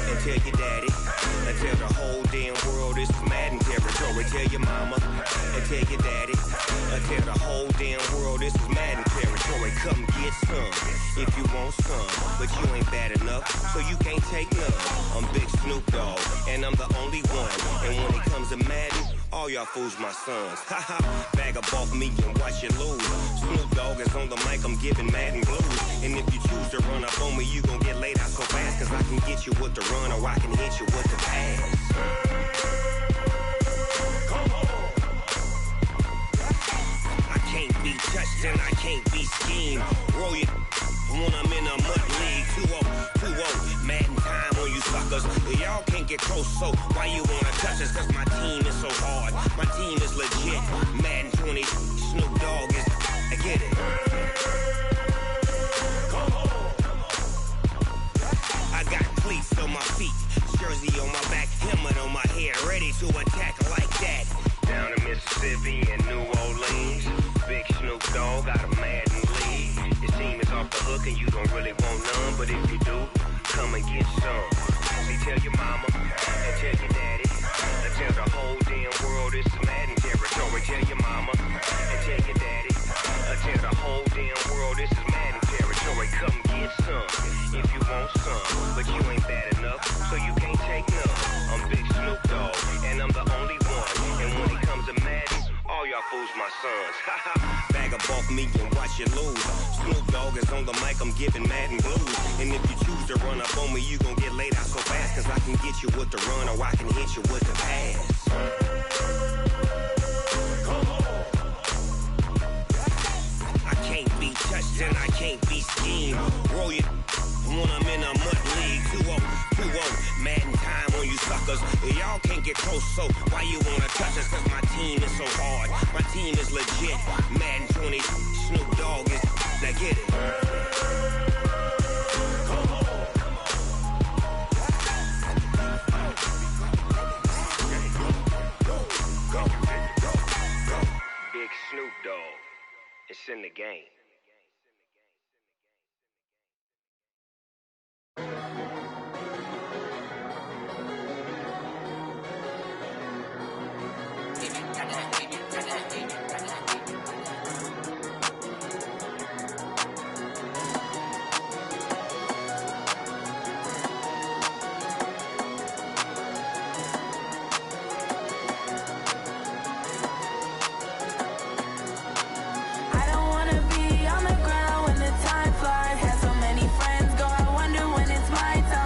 and tell your daddy and tell the whole damn world this is Madden territory. Tell your mama and tell your daddy and tell the whole damn world this is Madden territory. Come get some if you want some, but you ain't bad enough, so you can't take none. I'm Big Snoop Dogg and I'm the only one. And when it comes to Madden, all y'all fools my sons. Haha, bag up off me and watch you lose. Snoop Dogg is on the mic, I'm giving Madden blues. And if you choose to run up on me, you gon' get laid out so fast, cause I can get you with the run or I can hit you with the pass. Come on. I can't be touched and I can't be schemed. Roll you when I'm in a mud league. 2-0, Madden time on you suckers. Y'all can't get close, so why you wanna touch us? Cause my team is so hard, my team is legit. Madden 20, Snoop Dogg is, I get it. Come on. I got cleats on my feet, jersey on my back, helmet on my head, ready to attack like that. Down in Mississippi and New Orleans, Big Snoop Dogg got a Madden league. His team is off the hook and you don't really want none, but if you do, come and get some. See, tell your mama and tell your daddy and tell the whole damn world this is Madden territory. Tell your mama and tell your daddy and tell the whole damn world this is Madden territory. Come get some if you want some, but you ain't bad enough, so you can't take none. I'm Big Snoop Dogg and I'm the only one. And when it comes to Madden, all y'all fools my sons. Bag up off me and watch you lose. Snoop Dogg is on the mic, I'm giving Madden blues. And if you choose to run up on me, you gon' get laid out so fast, cause I can get you with the run or I can hit you with the pass. Come on. I can't be touched and I can't be schemed. Roll you when I'm in a mud league. 2-0, Madden time on you suckers. Y'all can't get close, so why you wanna touch us? Cause my team is so hard, my team is legit. Madden 20, Snoop Dogg is, now get it. Come on. Big Snoop Dogg, it's in the game. On the ground when the time flies, had so many friends go, I wonder when it's my time.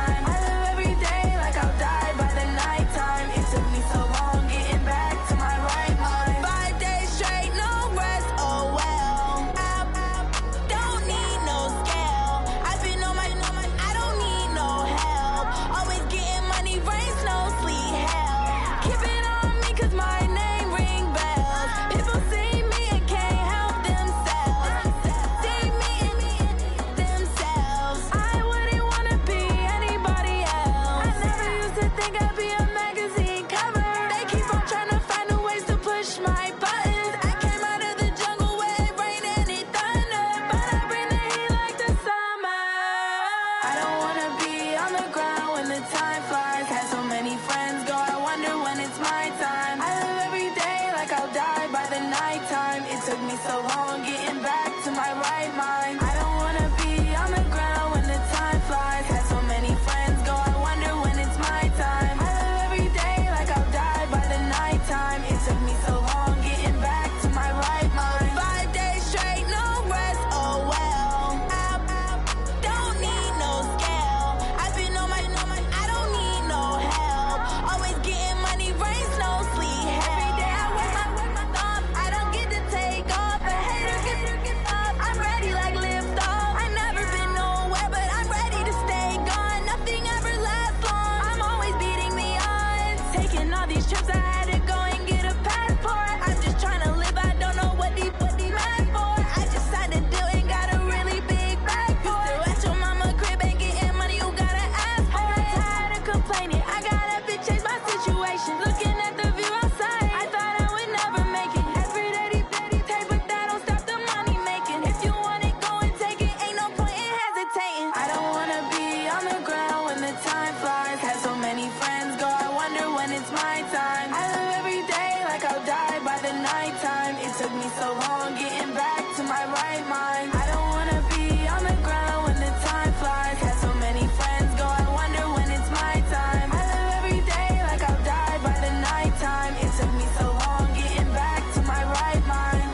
these trips, I had to go and get a passport. I'm just trying to live, I don't know what these mad for. I just signed a deal and got a really big bag for it. Still at your mama crib, ain't getting money, you gotta ask for it. I'm tired of complaining, I got up and changed my situation. Looking at the view outside, I thought I would never make it. Every day they take, but that don't stop the money making. If you want it, go and take it, ain't no point in hesitating. I don't wanna be on the ground when the time flies. Had so many friends go, I wonder when it's my time. I live every day like I'll die by the nighttime. It took me so long getting back to my right mind. I don't wanna be on the ground when the time flies. Had so many friends go, I wonder when it's my time. I live every day like I'll die by the nighttime. It took me so long getting back to my right mind.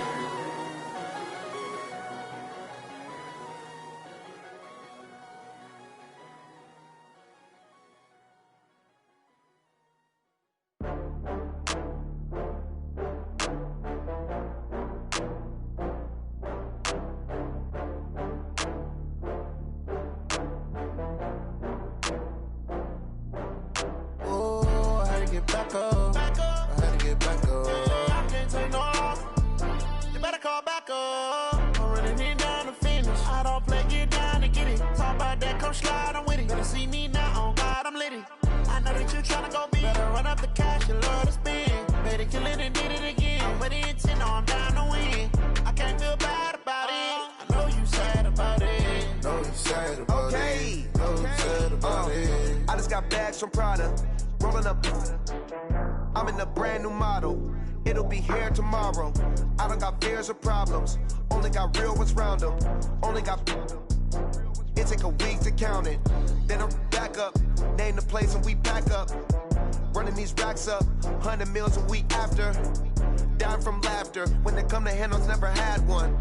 Oh, I had to get back up. I had to get back up. I can't take no off. You better call back up. I'm running it down to finish. I don't play, get down to get it. Talk about that, come slide, I'm with it. Better see me now, on God, I'm lit it. I know that you tryna go big. Better run up the cash, you love to spend. Better kill it and did it again. I'm with the intent, no, I'm down to win. I can't feel bad about it. I know you sad about it. Know you sad about it. Know you sad about it. I just got bags from Prada. Rolling up. I'm in a brand new model. It'll be here tomorrow. I don't got fears or problems. Only got real ones round them. Only got. It take a week to count it. Then I'm back up. Name the place and we pack up. Running these racks up. 100 meals a week after. Down from laughter. When they come to handles, never had one.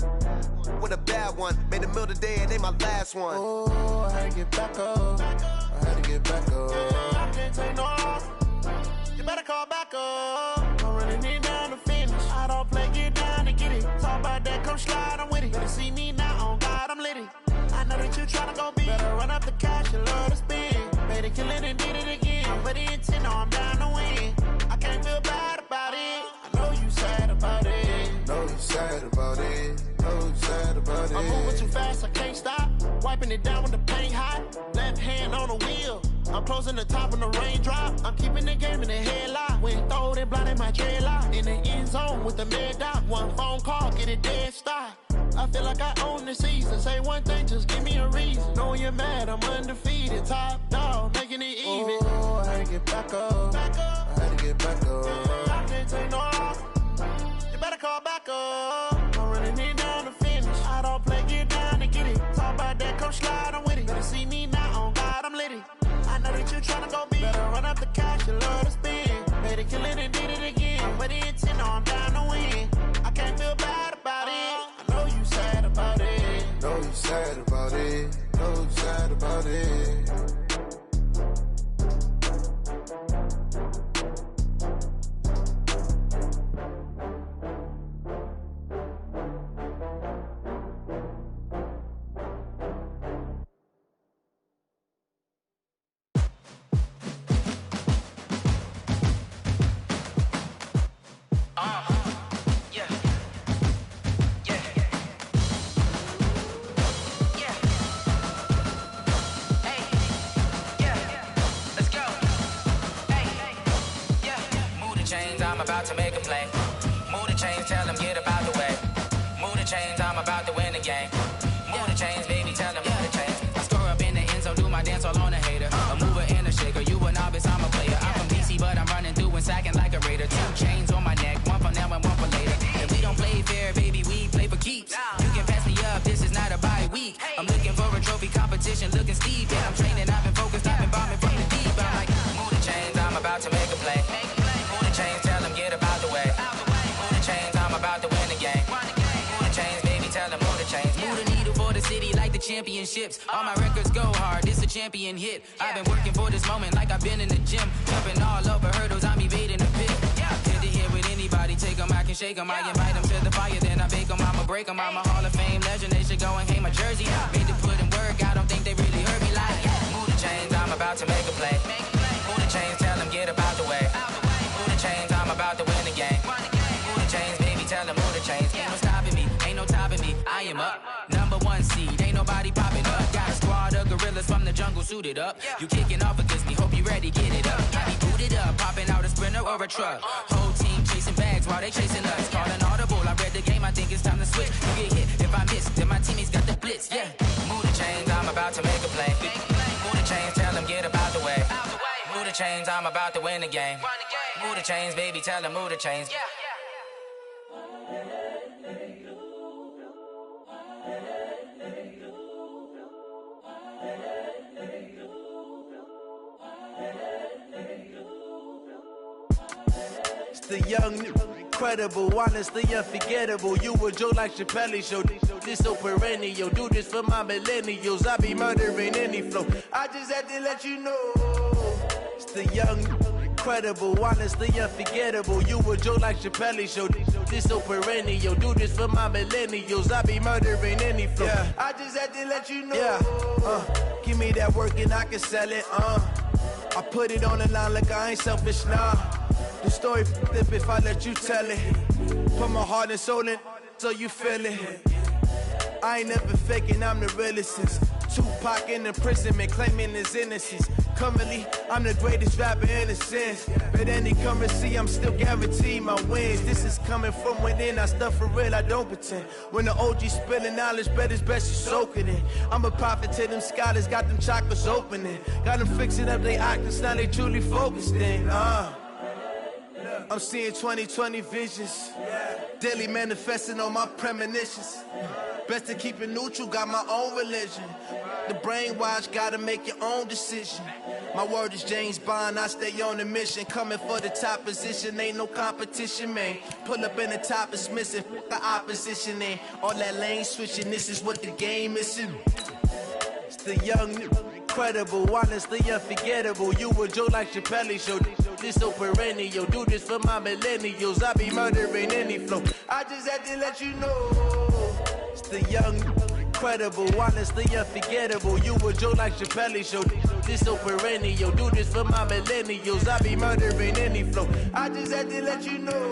With a bad one. Made a meal today and they my last one. Oh, I had to get back up. I had to get back up. I can't take no off. You better call back up. I'm running it down to finish. I don't play, get down to get it. Talk about that, come slide, I'm with it. Better see me now, on God, I'm lit it. I know that you tryna go big. Better run up the cash, you love to spend. Better kill it and did it again. I'm with the intent, no, I'm down to win. I can't feel bad about it. I know you sad about it. Know you sad about it. Know you sad about it. I'm moving too fast, I can't stop. Wiping it down when the paint hot. Left hand on the wheel. I'm closing the top when the raindrop. I'm keeping the game in the headlock. When throw it blind in my dreadlock. In the end zone with the mid dot. One phone call, get it dead stop. I feel like I own the season. Say one thing, just give me a reason. Knowing you're mad, I'm undefeated. Top dog, making it even. Oh, I had to get back up. I had to get back up. I can't take no off. You better call back up. I'm running it down to finish. I don't play, get down to get it. Talk about that, come slide, I'm with it. Better see me now, on God, I'm lit it. I know that you tryna go big. Better run up the cash, you love to spend. Better kill it and did it again. I'm with the intent, no, I'm down to win. I can't feel bad about it. I know you sad about it. Know you sad about it. Know you sad about it. I'm about to make a play. Move the chains, tell them get about the way. Move the chains, I'm about to win the game. Move the chains, baby, tell them move the chains. I score up in the end zone, do my dance all on a hater. A mover and a shaker, you a novice, I'm a player. I'm from DC, but I'm running through and sacking like a raider. 2 chains on my neck, one for now and one for later. And we don't play fair, baby, we play for keeps. You can pass me up, this is not a bye week. I'm looking for a trophy competition, looking steep. And I'm training, I've been focused, I've been bombing from the deep. I'm like, move the chains, I'm about to make a play. Move the chains, tell them get about the way. Move the chains, I'm about to win the game. Move the chains, baby, tell them move the chains. Move the needle for the city like the championships. All my records go hard, this a champion hit. I've been working for this moment like I've been in the gym. Jumping all over hurdles, I'm evading the pit. Hit to hit with anybody, take them, I can shake them. I invite them to the fire, then I bake them, I'ma break them. I'm a Hall of Fame legend, they should go and hang my jersey. Made to put in work, I don't think they really heard me like. Move the chains, I'm about to make a play. Move the chains, tell them get about the way. Move the chains, jungle suited up. You kicking off against me, hope you ready, get it up. Got me booted up, popping out a Sprinter or a truck. Whole team chasing bags while they chasing us. Call an audible, I read the game, I think it's time to switch. You get hit, if I miss, then my teammates got the blitz, yeah. Move the chains, I'm about to make a play. Move the chains, tell them get about the way. Move the chains, I'm about to win the game. Move the chains, baby, tell them move the chains. The young, incredible, honestly unforgettable. You a joke like Chappelle show. This so perennial. Do this for my millennials. I be murdering any flow. I just had to let you know. It's the young, incredible, honestly unforgettable. You a joke like Chappelle show. This so perennial. Do this for my millennials. I be murdering any flow. Yeah. I just had to let you know. Yeah. Give me that work and I can sell it. I put it on the line like I ain't selfish, nah. The story flip if I let you tell it. Put my heart and soul in so you feel it. I ain't never faking, I'm the realest since Tupac in imprisonment, claiming his innocence. Currently, I'm the greatest rapper in a sense. But any currency, I'm still guaranteed my wins. This is coming from within, I stuff for real, I don't pretend. When the OG spilling knowledge, bet it's best you soak it in. I'm a prophet to them scholars, got them chakras opening. Got them fixing up they octaves, now they truly focused in. I'm seeing 2020 visions, daily manifesting on my premonitions. Best to keep it neutral, got my own religion. The brainwash, gotta make your own decision. My word is James Bond, I stay on a mission. Coming for the top position, ain't no competition, man. Pull up in the top, it's missing, the opposition ain't. All that lane switching, this is what the game is. It's the young, incredible, honestly unforgettable. You a joke like Chappelle show. This so perennial. Do this for my millennials. I be murdering any flow. I just had to let you know. It's the young, incredible, honestly unforgettable. You a joke like Chappelle show. This so perennial. Do this for my millennials. I be murdering any flow. I just had to let you know.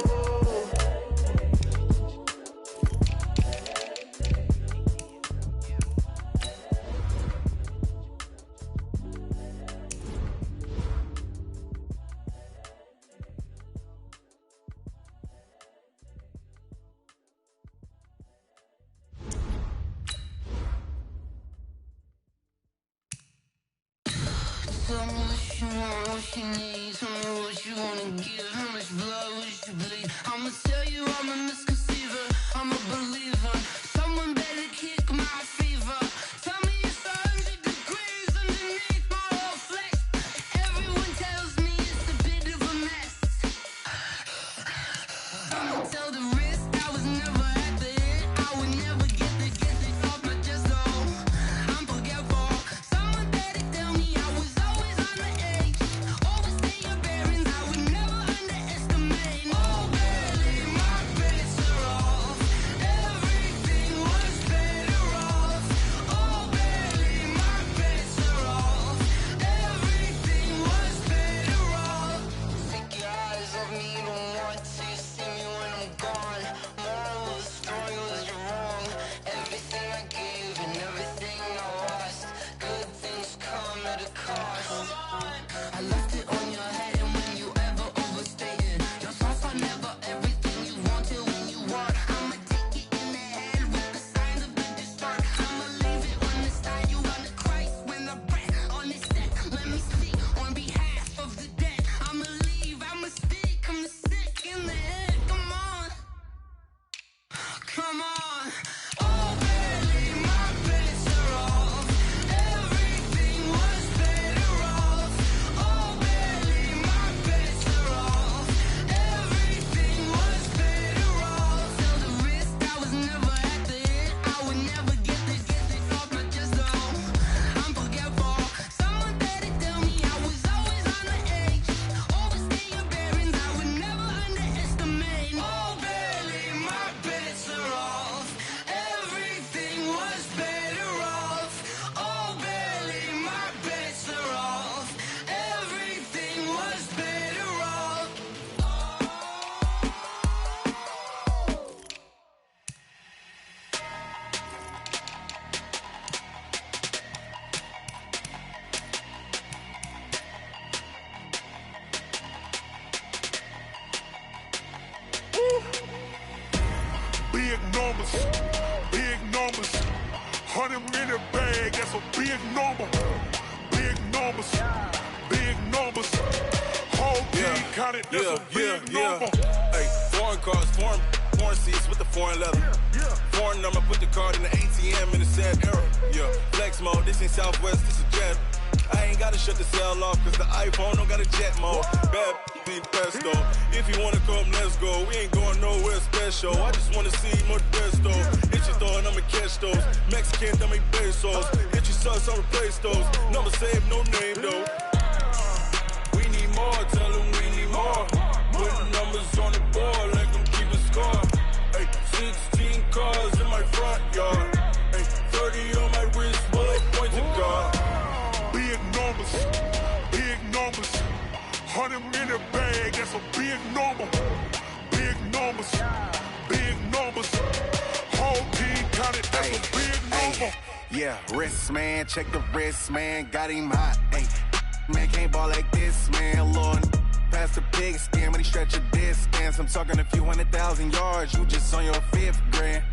Tell me what you want, what you need. Tell me what you wanna give. How much blood would you bleed? I'ma tell you I'm a misconceiver. I'm a believer. Someone better kick my fever. Tell me it's 100 degrees underneath my whole flesh. Everyone tells me it's a bit of a mess. I'ma tell the risk I was never at the end. I would never get the off my chest though. I'm forgetful. Someone better tell me I was always on the edge. Overstay your bearings, I would never underestimate. big numbers, big numbers. 100 in the bag, that's a big number. Big numbers, big numbers. Whole team counted, that's a big number. Hey, foreign cars, foreign seats with the foreign leather. Foreign number, put the card in the ATM in the sad era. Yeah, flex mode, this ain't Southwest, this is jet. I ain't gotta shut the cell off, cause the iPhone don't got a jet mode. Bad be pesto. If you wanna come, let's go. We ain't going nowhere special. I just wanna see more pesto. Hit your door and I'ma catch those. Mexican, dummy pesos. Hit your sauce, I'll replace those. Number saved, no name though. We need more, tell them we need more. Putting numbers on the board, like them keep a score. Hey, 16 cars in my front yard. Hey, 30 on my wrist, bullet point to God. Big numbers, big numbers. 100 in the bag, that's a big number. Big numbers, big numbers. Whole team counted, that's a big number. Yeah, wrist man, check the wrist man, got him hot. Hey, man can't ball like this, man. Lord, past the big skin, but he stretch a distance. I'm talking a few 100,000 yards, you just on your 5th grand.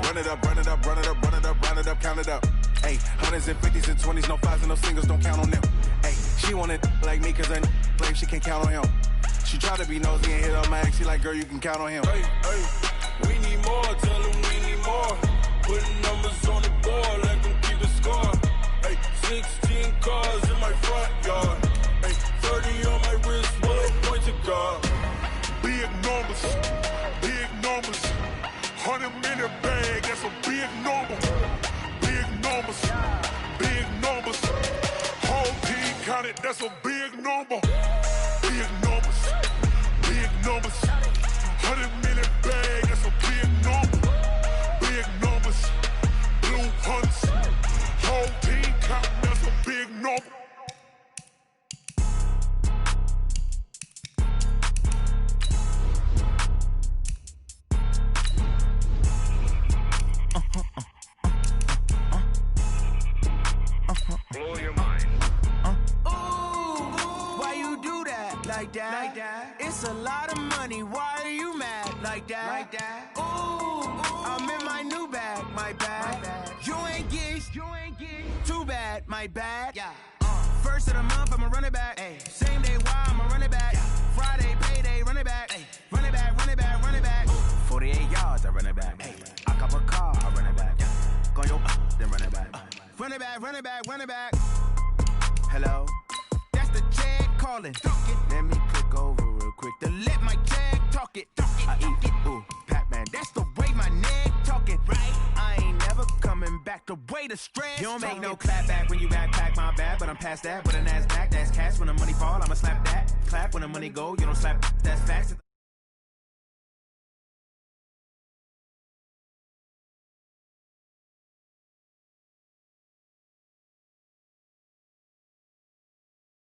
Run it up, run it up, run it up, run it up, run it up, count it up. Hey, 100s and 50s and 20s, no 5s and no singles, don't count on them. Hey, she wanted like me cause her claim she can't count on him. She tried to be nosy and hit on my ex, she like, girl, you can count on him. Hey, hey, we need more, tell them we need more. Putting numbers on the board, let them keep a score. Hey, 16 cars in my front yard. Hey, 30 on my wrist, bullet point to God. Big numbers, big numbers. 100 in the bag, that's a big number. Big numbers, big numbers. Whole team counted, that's a big number. Big numbers, big numbers. 100 in the bag, that's a big number. Big numbers, blue hunts. Whole team counting, that's a big number. Blow your mind. Why you do that? Like that? It's a lot of money. Why are you mad? Like that? Ooh, I'm in my new bag. My bad. You ain't geeks. Too bad. My bad. Yeah. First of the month, I'ma run it back. Ay. Same day, why I'ma run it back. Friday, payday, run it back. Ay. Run it back, run it back, run it back. 48 yards, I run it back. Ay. I cop a car, I run it back. Go yo, then run it back. Run it back, run it back, run it back. Hello? That's the check calling. Let me click over real quick to let my check talk it. I eat it, ooh, Pac-Man. That's the way my neck talking. Right? I ain't never coming back the way the stress. You don't make no clap back when you backpack, my bad. But I'm past that with an ass back. That's cash when the money fall, I'ma slap that. Clap when the money go, you don't slap. That's facts.